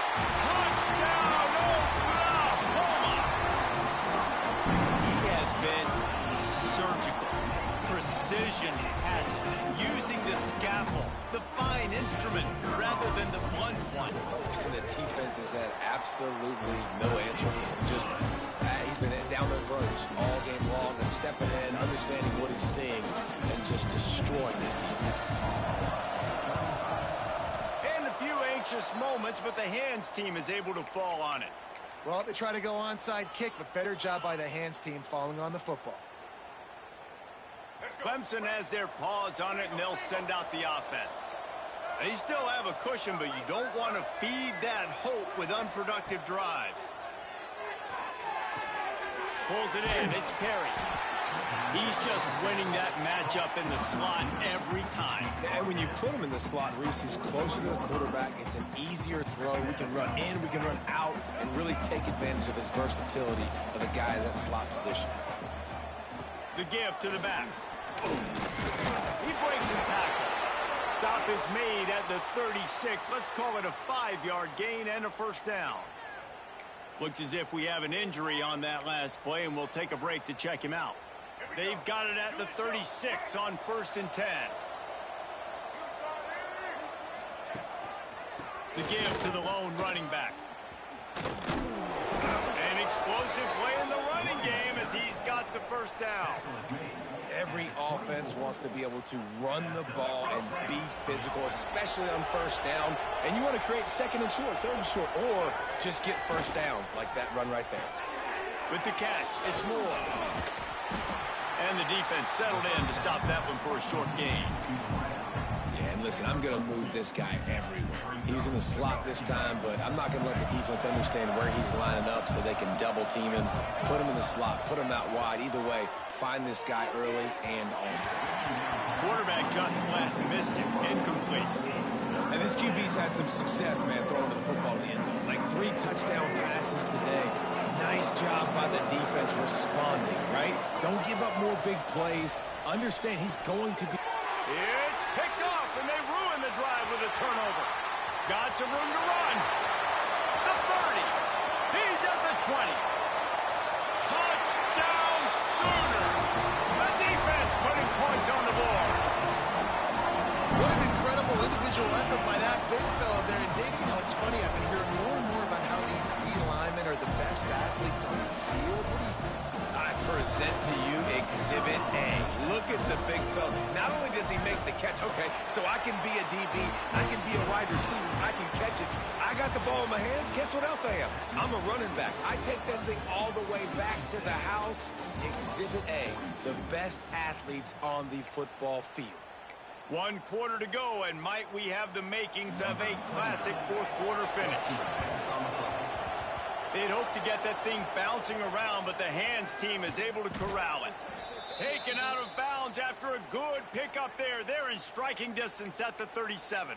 Touchdown, Oklahoma. He has been surgical. Precision has using the scalpel, the fine instrument, rather than the blunt one. And the defense has had absolutely no answer for him. Just, he's been down their throats all game long, a step ahead, understanding what he's seeing, and just destroying this defense. And a few anxious moments, but the hands team is able to fall on it. Well, they try to go onside kick, but better job by the hands team falling on the football. Clemson has their paws on it, and they'll send out the offense. They still have a cushion, but you don't want to feed that hope with unproductive drives. Pulls it in. It's Perry. He's just winning that matchup in the slot every time. And when you put him in the slot, Reese, he's closer to the quarterback. It's an easier throw. We can run in, we can run out, and really take advantage of his versatility of the guy in that slot position. The give to the back. He breaks a tackle. Stop is made at the 36. Let's call it a 5-yard gain and a first down. Looks as if we have an injury on that last play, and we'll take a break to check him out. They've got it at the 36 on 1st and 10. The give to the lone running back. An explosive play in the running game as he's got the first down. Every offense wants to be able to run the ball and be physical, especially on first down. And you want to create second and short, third and short, or just get first downs like that run right there. With the catch, it's Moore. And the defense settled in to stop that one for a short gain. Yeah, and listen, I'm going to move this guy everywhere. He's in the slot this time, but I'm not going to let the defense understand where he's lining up so they can double team him, put him in the slot, put him out wide. Either way, find this guy early and often. Quarterback just flat missed it. Incomplete. And this QB's had some success, man, throwing the football in the end zone. Like 3 touchdown passes today. Nice job by the defense responding, right? Don't give up more big plays. Understand he's going to be... It's picked off, and they ruin the drive with a turnover. Got some room to run. The 30. He's at the 20. Touchdown Sooners. The defense putting points on the board. What an incredible individual effort by that big fella there. And Dave, you know, it's funny. I've been hearing more and more about how these D linemen are the best athletes on the field. What do you think? I present to you Exhibit A. Look at the big fella. Not only does he make the catch, okay, so I can be a DB, I can be a wide receiver, I can catch it. I got the ball in my hands. Guess what else I am? I'm a running back. I take that thing all the way back to the house. Exhibit A, the best athletes on the football field. 1 quarter to go, and might we have the makings of a classic fourth-quarter finish. They'd hope to get that thing bouncing around, but the hands team is able to corral it. Taken out of bounds after a good pickup there. They're in striking distance at the 37.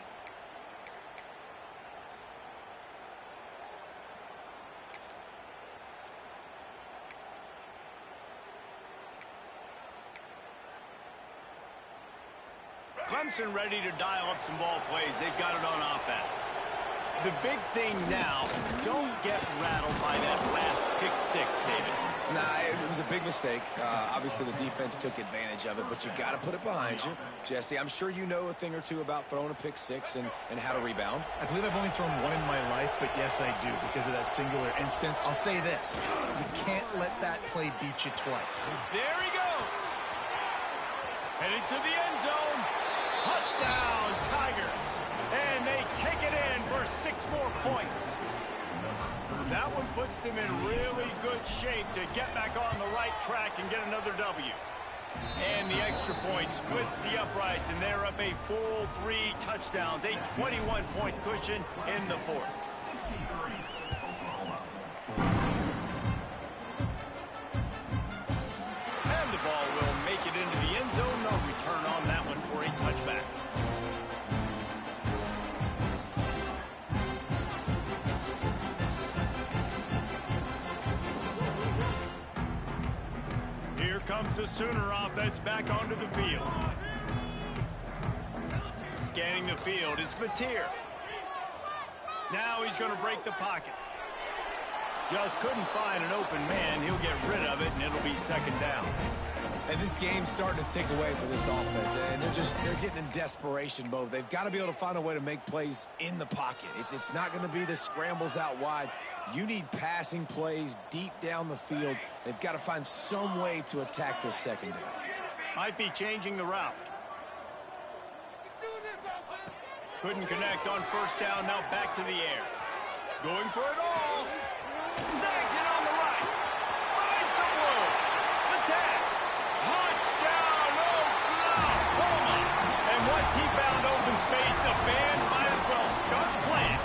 Clemson ready to dial up some ball plays. They've got it on offense. The big thing now, don't get rattled by that last pick-6, David. Nah, it was a big mistake. Obviously, the defense took advantage of it, but you got to put it behind you. Jesse, I'm sure you know a thing or two about throwing a pick-6 and how to rebound. I believe I've only thrown 1 in my life, but yes, I do, because of that singular instance. I'll say this. You can't let that play beat you twice. There he goes. Headed to the end zone. Touchdown, Tigers. And they take it in for 6 more points. That one puts them in really good shape to get back on the right track and get another W. And the extra point splits the uprights, and they're up a full 3 touchdowns, a 21-point cushion in the 4th. And the ball will make it into the end zone. No return on that one for a touchback. Here comes the Sooner offense back onto the field. Scanning the field, it's Mateer. Now he's going to break the pocket. Just couldn't find an open man. He'll get rid of it, and it'll be 2nd down. And this game's starting to take away for this offense, and they're getting in desperation mode. They've got to be able to find a way to make plays in the pocket. It's not going to be the scrambles out wide. You need passing plays deep down the field. They've got to find some way to attack this 2nd down. Might be changing the route. Couldn't connect on 1st down. Now back to the air. Going for it all. Snags it on the right. Finds some room. Attack. Touchdown, Oklahoma. And once he found open space, the band might as well start playing.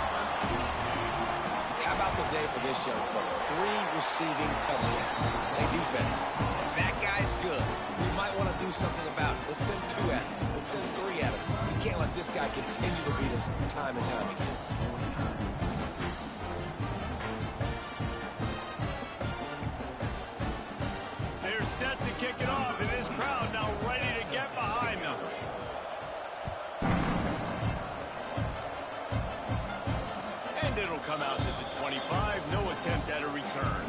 How about the day for this young fella? 3 receiving touchdowns. Hey, defense, that guy's good. We might want to do something about it. Let's send 2 at him. Let's send 3 at him. We can't let this guy continue to beat us time and time again. They're set to kick it off, and this crowd now ready to get behind them. And it'll come out to the 25. No attempt at a return.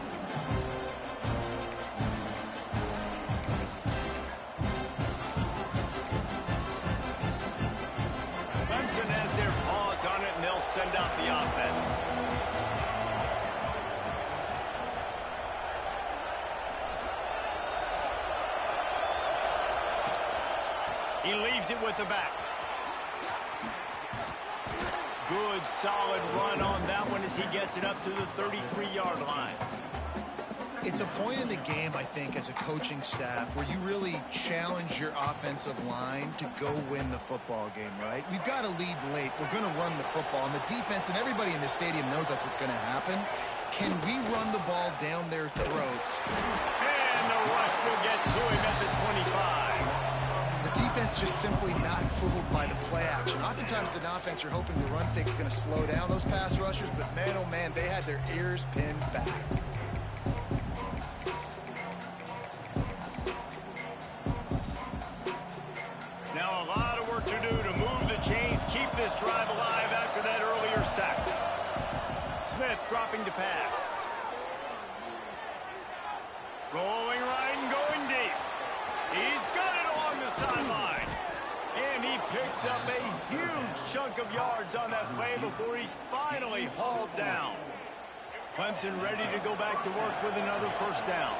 Clemson has their paws on it, and they'll send out the offense. He leaves it with the back. Good, solid run on that one as he gets it up to the 33-yard line. It's a point in the game, I think, as a coaching staff where you really challenge your offensive line to go win the football game, right? We've got to lead late. We're going to run the football. And the defense and everybody in the stadium knows that's what's going to happen. Can we run the ball down their throats? And the rush will get to him at the 25. The defense just simply not fooled by the play action. Oftentimes, an offense, you're hoping the run fake's going to slow down those pass rushers, but man, oh man, they had their ears pinned back. Now a lot of work to do to move the chains, keep this drive alive after that earlier sack. Smith dropping to pass. Rolling right and going deep. He's got it along the sideline. And he picks up a huge chunk of yards on that play before he's finally hauled down. Clemson ready to go back to work with another first down.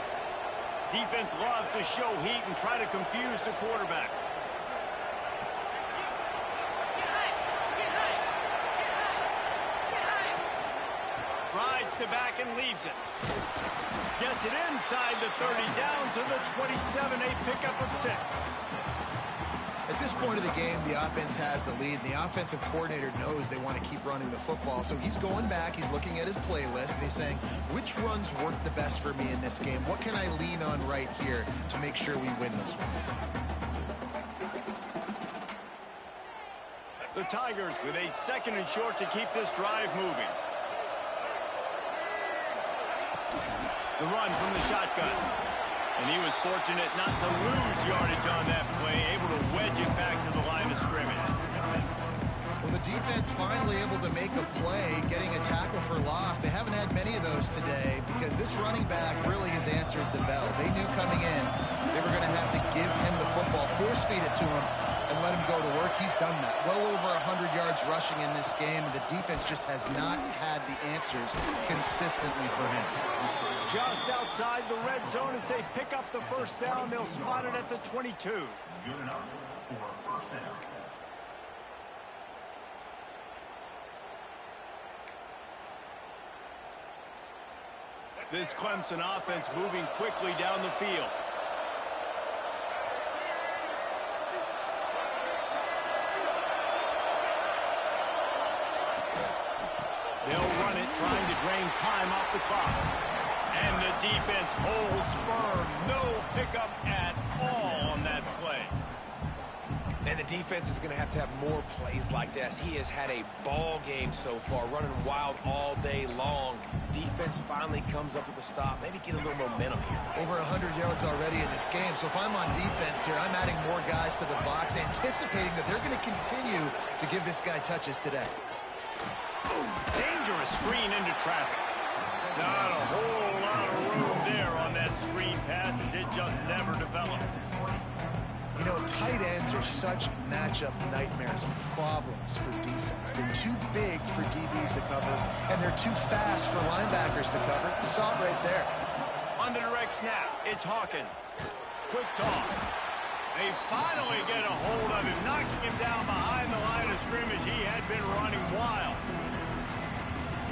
Defense loves to show heat and try to confuse the quarterback. Rides to back and leaves it. Gets it inside the 30, down to the 27, a pickup of 6. At this point of the game, the offense has the lead, and the offensive coordinator knows they want to keep running the football. So he's going back, he's looking at his playlist, and he's saying, which runs work the best for me in this game? What can I lean on right here to make sure we win this one? The Tigers with a 2nd and short to keep this drive moving. The run from the shotgun. And he was fortunate not to lose yardage on that play, able to wedge it back to the line of scrimmage. Well, the defense finally able to make a play, getting a tackle for loss. They haven't had many of those today because this running back really has answered the bell. They knew coming in they were going to have to give him the football, force feed it to him, and let him go to work. He's done that. Well over 100 yards rushing in this game, and the defense just has not had the answers consistently for him. Just outside the red zone as they pick up the first down. They'll spot it at the 22. Good enough for first down. This Clemson offense moving quickly down the field. They'll run it, trying to drain time off the clock. And the defense holds firm. No pickup at all on that play. And the defense is going to have more plays like this. He has had a ball game so far, running wild all day long. Defense finally comes up with a stop. Maybe get a little momentum here. Over 100 yards already in this game. So if I'm on defense here, I'm adding more guys to the box, anticipating that they're going to continue to give this guy touches today. Dangerous screen into traffic. Not a whole lot of room there on that screen pass as it just never developed. You know, tight ends are such matchup nightmares and problems for defense. They're too big for DBs to cover, and they're too fast for linebackers to cover. You saw it right there. On the direct snap, it's Hawkins. Quick toss. They finally get a hold of him, knocking him down behind the line of scrimmage. He had been running wild.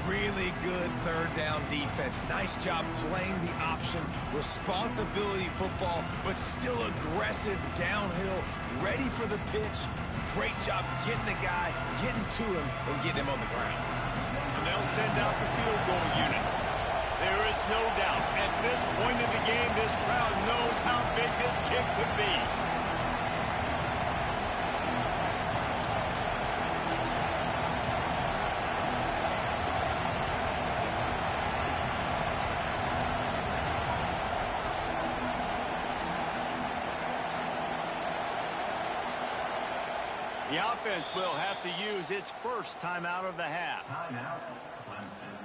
Really good third down defense. Nice job playing the option. Responsibility football, but still aggressive downhill, ready for the pitch. Great job getting the guy, getting to him, and getting him on the ground. And they'll send out the field goal unit. There is no doubt, at this point in the game, this crowd knows how big this kick could be. The offense will have to use its first timeout of the half. Timeout, Clemson.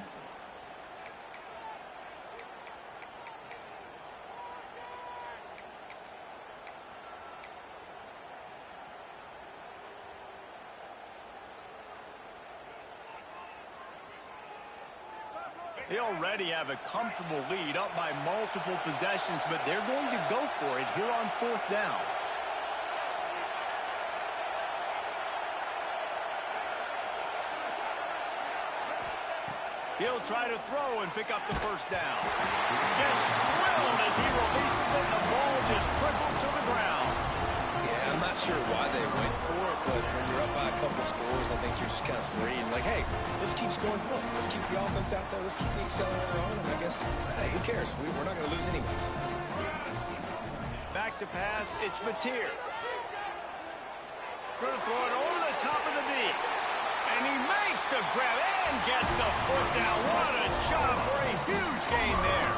They already have a comfortable lead up by multiple possessions, but they're going to go for it here on 4th down. He'll try to throw and pick up the 1st down. Gets drilled as he releases it, and the ball just trickles to the ground. Yeah, I'm not sure why they went for it, but when you're up by a couple scores, I think you're just kind of free and like, hey, let's keep scoring points. Let's keep the offense out there. Let's keep the accelerator on, and I guess, hey, who cares? We're not going to lose anyways. Back to pass, it's Mateer. Going to throw it over the top of the knee. And he makes the grab and gets the foot down. What a job for a huge gain there.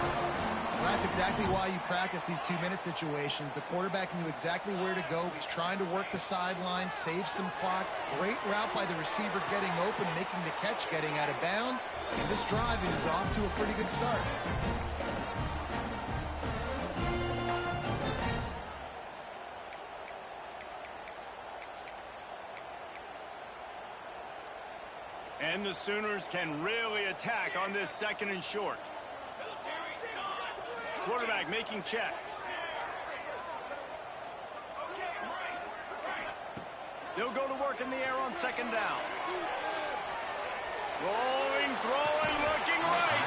Well, that's exactly why you practice these 2-minute situations. The quarterback knew exactly where to go. He's trying to work the sideline, save some clock. Great route by the receiver getting open, making the catch, getting out of bounds. And this drive is off to a pretty good start. And the Sooners can really attack on this 2nd and short. Quarterback making checks. They'll go to work in the air on 2nd down. Rolling, throwing, looking right.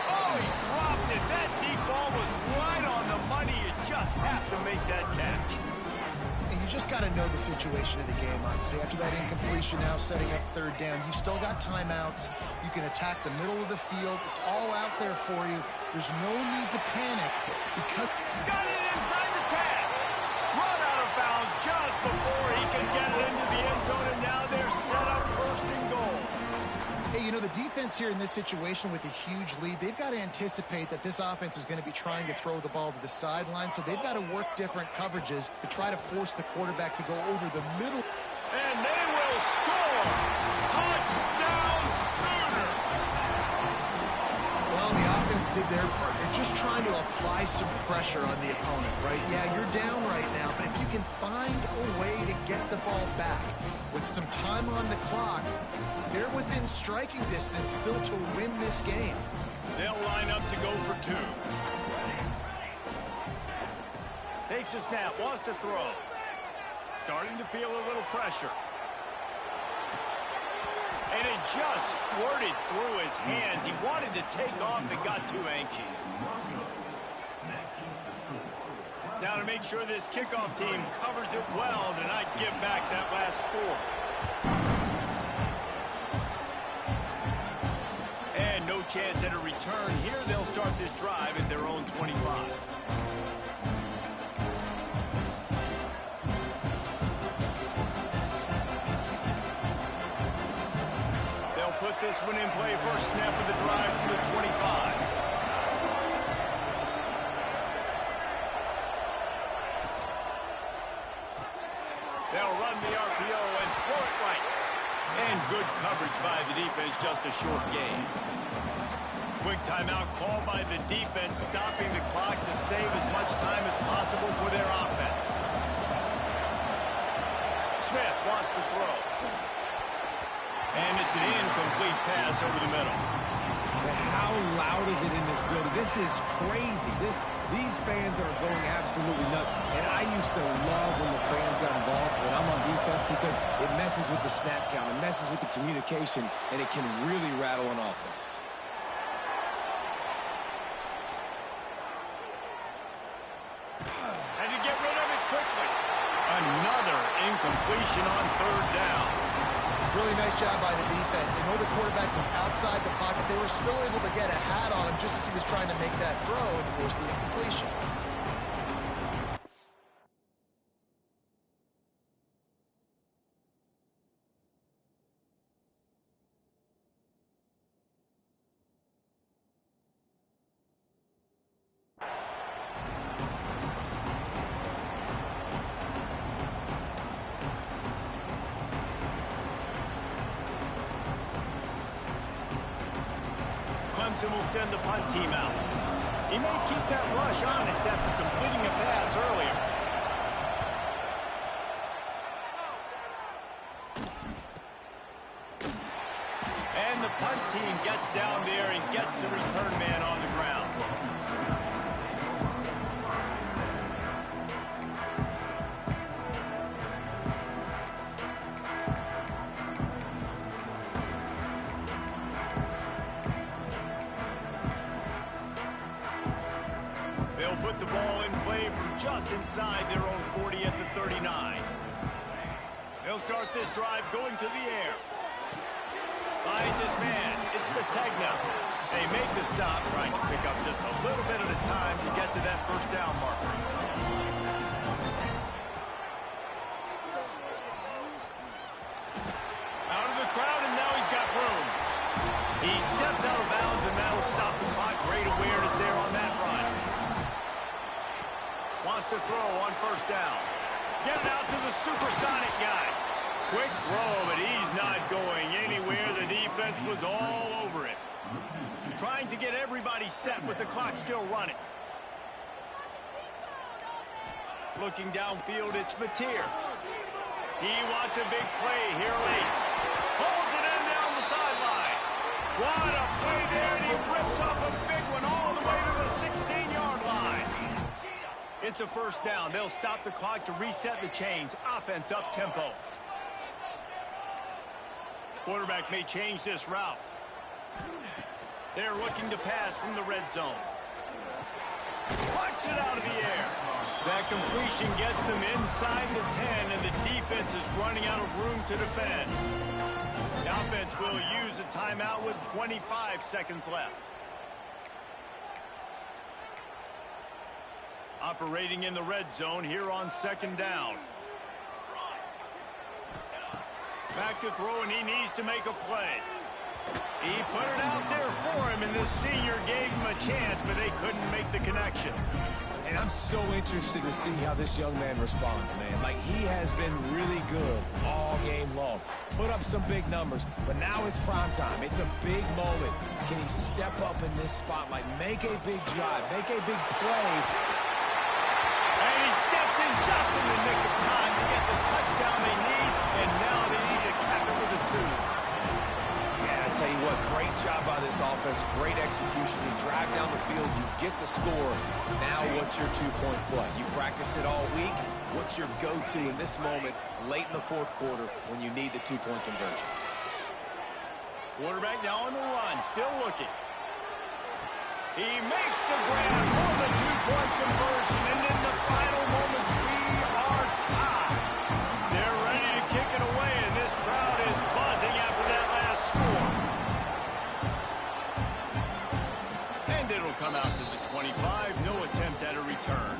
Oh, he dropped it. That deep ball was right on the money. You just have to make that catch. And you just got to know the situation of the game, obviously. After that incompletion now setting up 3rd down, you still got timeouts. You can attack the middle of the field. It's all out there for you. There's no need to panic because... Got it inside the tag. Run out of bounds just before he can get it into the end zone, and now they're set up 1st and goal. Hey, you know, the defense here in this situation with a huge lead, they've got to anticipate that this offense is going to be trying to throw the ball to the sideline, so they've got to work different coverages to try to force the quarterback to go over the middle. And they will score! Touchdown Sooners! Well, the offense did their part. They're just trying to apply some pressure on the opponent, right? Yeah, you're down right now, but if you can find a way to get the ball back with some time on the clock, they're within striking distance still to win this game. They'll line up to go for 2. Takes a snap, wants to throw. Starting to feel a little pressure. And it just squirted through his hands. He wanted to take off and got too anxious. Now to make sure this kickoff team covers it well to not give back that last score. And no chance at a return here. They'll start this drive at their own 25. Put this one in play. First snap of the drive from the 25. They'll run the RPO and throw it right. And good coverage by the defense, just a short gain. Quick timeout called by the defense, stopping the clock to save as much time as possible for their offense. Smith wants to throw. And it's an incomplete pass over the middle. But how loud is it in this building? This is crazy. These fans are going absolutely nuts. And I used to love when the fans got involved when I'm on defense because it messes with the snap count, it messes with the communication, and it can really rattle an offense. And to get rid of it quickly. Another incompletion on 3rd down. Really nice job by the defense. They know the quarterback was outside the pocket. They were still able to get a hat on him just as he was trying to make that throw and force the incompletion. Clemson will send the punt team out. He may keep that rush honest after completing a pass earlier. And the punt team gets down there and gets the return man on the ground. They'll put the ball in play from just inside their own 40 at the 39. They'll start this drive going to the air. Finds his man. It's Sategna. They make the stop, trying to pick up just a little bit at a time to get to that first down marker. Out of the crowd, and now he's got room. He stepped out of bounds, and that'll stop the clock. Great awareness there on that run. Wants to throw on first down. Get it out to the supersonic guy. Quick throw, but he's not going anywhere. The defense was all over it. Trying to get everybody set with the clock still running. Looking downfield, it's Mateer. He wants a big play here late. Pulls it in down the sideline. What a play there, and he rips off a big one all the way to the 16-yard line. It's a first down. They'll stop the clock to reset the chains. Offense up tempo. Quarterback may change this route. They're looking to pass from the red zone. Plucks it out of the air. That completion gets them inside the 10, and the defense is running out of room to defend. The offense will use a timeout with 25 seconds left. Operating in the red zone here on second down. Back to throw, and he needs to make a play. He put it out there for him, and the senior gave him a chance, but they couldn't make the connection. And I'm so interested to see how this young man responds, man. Like, he has been really good all game long. Put up some big numbers, but now it's prime time. It's a big moment. Can he step up in this spotlight, make a big drive, make a big play? And he steps in just in the nick of time to get the touchdown they need, and now they need to cap it with a 2. Yeah, I tell you what, great job by this offense, great execution. You drive down the field, you get the score. Now what's your two-point play? You practiced it all week. What's your go-to in this moment late in the fourth quarter when you need the two-point conversion? Quarterback now on the run, still looking. He makes the grab for the two-point conversion, and in the final moments, we are tied. They're ready to kick it away, and this crowd is buzzing after that last score. And it'll come out to the 25, no attempt at a return.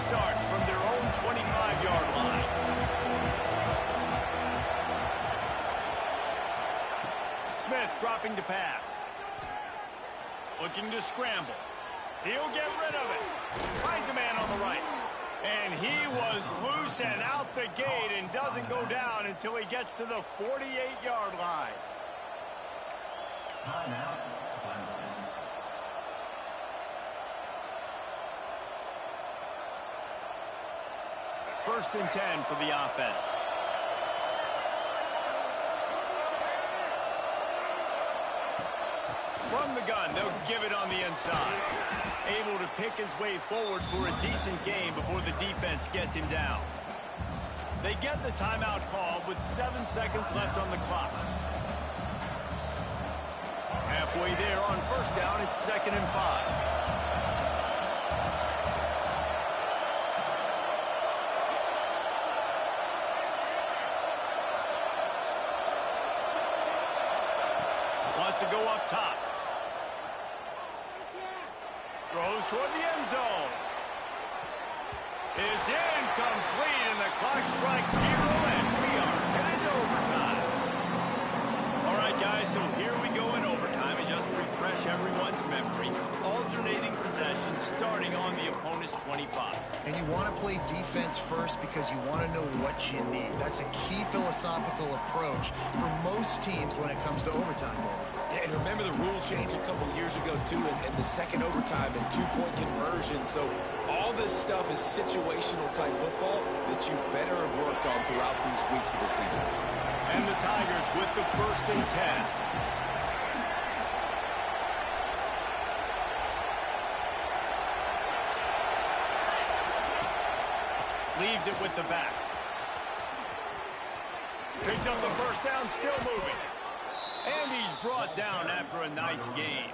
Starts from their own 25-yard line. Smith dropping to pass. Looking to scramble. He'll get rid of it. Finds a man on the right. And he was loose and out the gate and doesn't go down until he gets to the 48-yard line. Timeout, Clemson. First and 10 for the offense. From the gun, they'll give it on the inside. Able to pick his way forward for a decent game before the defense gets him down. They get the timeout call with 7 seconds left on the clock. Halfway there on first down, it's 2nd and 5. To go up top. Throws toward the end zone. It's incomplete, and the clock strikes 0, and we are headed to overtime. All right, guys, so here we go in overtime, and just to refresh everyone's memory, alternating possession starting on the opponent's 25. And you want to play defense first because you want to know what you need. That's a key philosophical approach for most teams when it comes to overtime. Yeah, and remember the rule change a couple years ago, too, and the second overtime and two-point conversion. So all this stuff is situational-type football that you better have worked on throughout these weeks of the season. And the Tigers with the 1st and 10. Leaves it with the back. Picks up the first down, still moving. And he's brought down after a nice gain.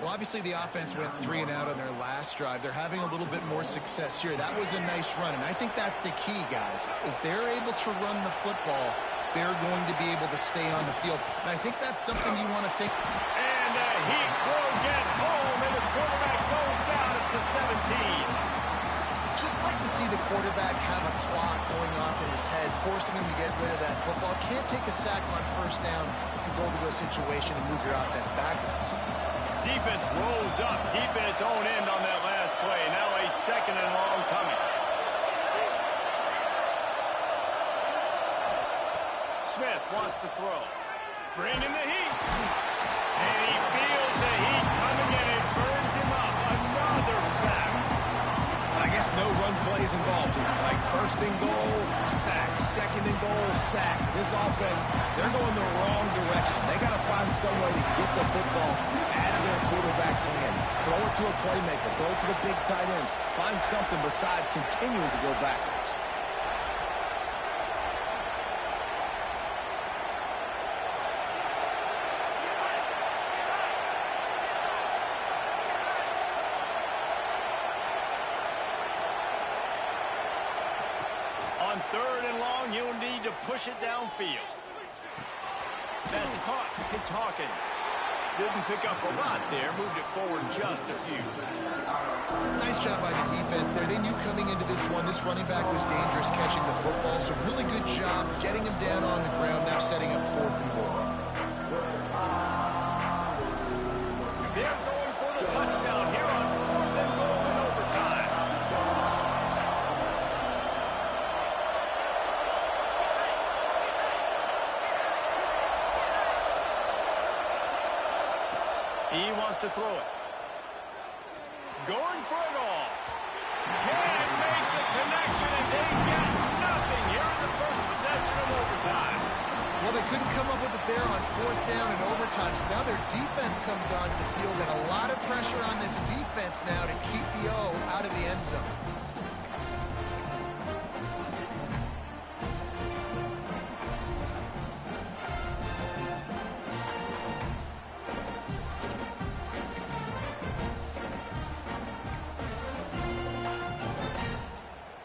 Well, obviously the offense went 3 and out on their last drive. They're having a little bit more success here. That was a nice run, and I think that's the key, guys. If they're able to run the football, they're going to be able to stay on the field. And I think that's something you want to think. And he will get home, and the quarterback goes down at the 17. Just like to see the quarterback have a clock going off in his head, forcing him to get rid of that football. Can't take a sack on first down in goal-to-go situation and move your offense backwards. Defense rolls up deep in its own end on that last play. Now a 2nd and long coming. Smith wants to throw. Bringing the heat. And he feels the heat coming in. It burns him up. Another sack. I guess no run plays involved here. Like 1st and goal, sack. 2nd and goal, sack. This offense, they're going the wrong direction. They got to find some way to get the football out of their quarterback's hands. Throw it to a playmaker. Throw it to the big tight end. Find something besides continuing to go backwards. On 3rd and long, you'll need to push it downfield. That's caught. It's Hawkins. Didn't pick up a lot there. Moved it forward just a few. Nice job by the defense there. They knew coming into this one, this running back was dangerous catching the football. So really good job getting him down on the ground, now setting up 4th and goal. They're going for the touchdown here on 4th and goal in overtime. He wants to throw it. Going for it all. Can't make the connection, and they get nothing here in the first possession of overtime. Well, they couldn't come up with it there on 4th down and overtime, so now their defense comes onto the field, and a lot of pressure on this defense now to keep the O out of the end zone.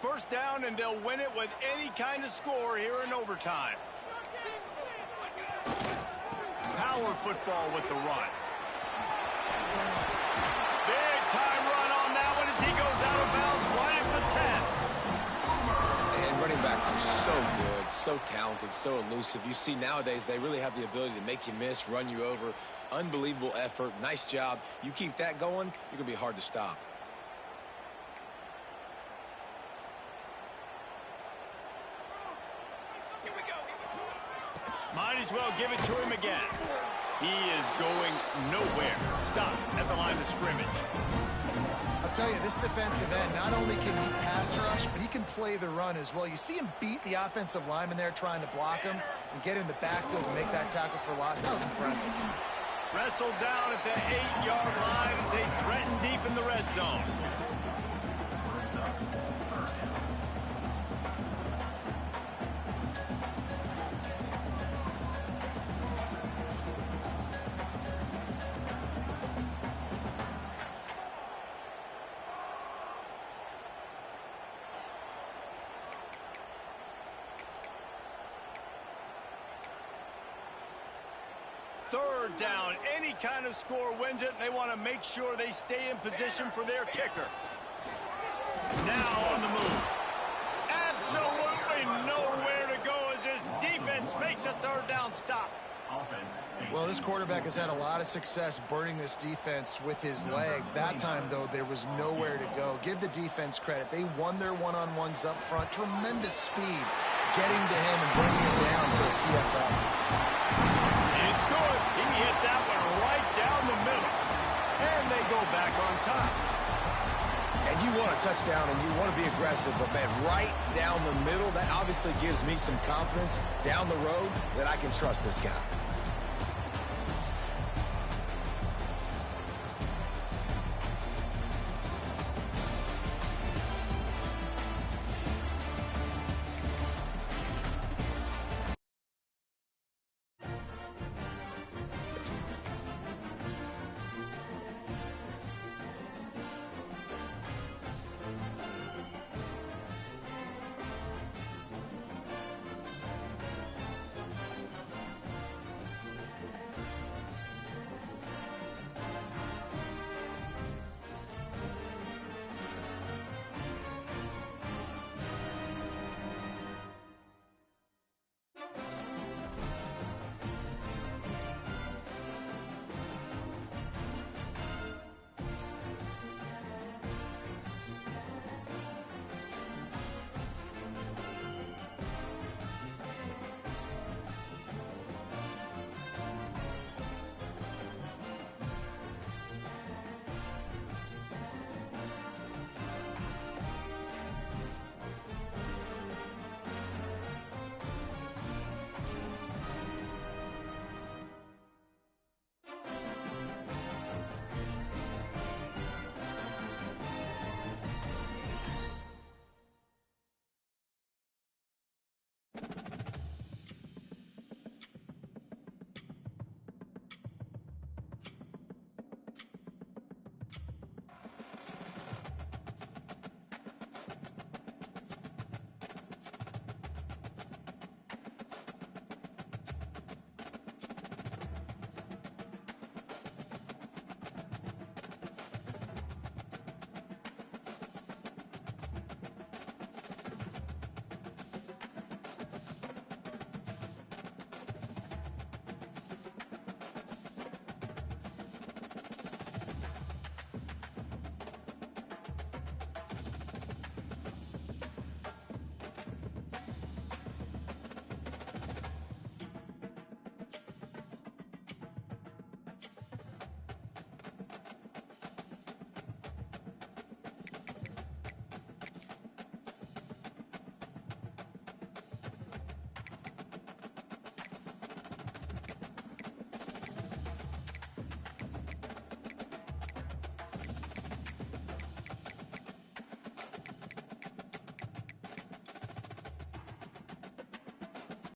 First down, and they'll win it with any kind of score here in overtime. Power football with the run. Big time run on that one as he goes out of bounds right at the 10. And running backs are so good, so talented, so elusive. You see nowadays they really have the ability to make you miss, run you over. Unbelievable effort. Nice job. You keep that going, you're going to be hard to stop. Might as well give it to him again. He is going nowhere. Stop at the line of scrimmage. I'll tell you, this defensive end, not only can he pass rush, but he can play the run as well. You see him beat the offensive lineman there trying to block him and get in the backfield to make that tackle for loss. That was impressive. Wrestled down at the 8-yard line as they threaten deep in the red zone. Third down, any kind of score wins it. They want to make sure they stay in position for their kicker. Now on the move. Absolutely nowhere to go as this defense makes a third down stop. Well, this quarterback has had a lot of success burning this defense with his legs. That time, though, there was nowhere to go. Give the defense credit. They won their one-on-ones up front. Tremendous speed getting to him and bringing him down for a TFL. It's good. He hit back on top. And you want a touchdown and you want to be aggressive, but, man, right down the middle, that obviously gives me some confidence down the road that I can trust this guy.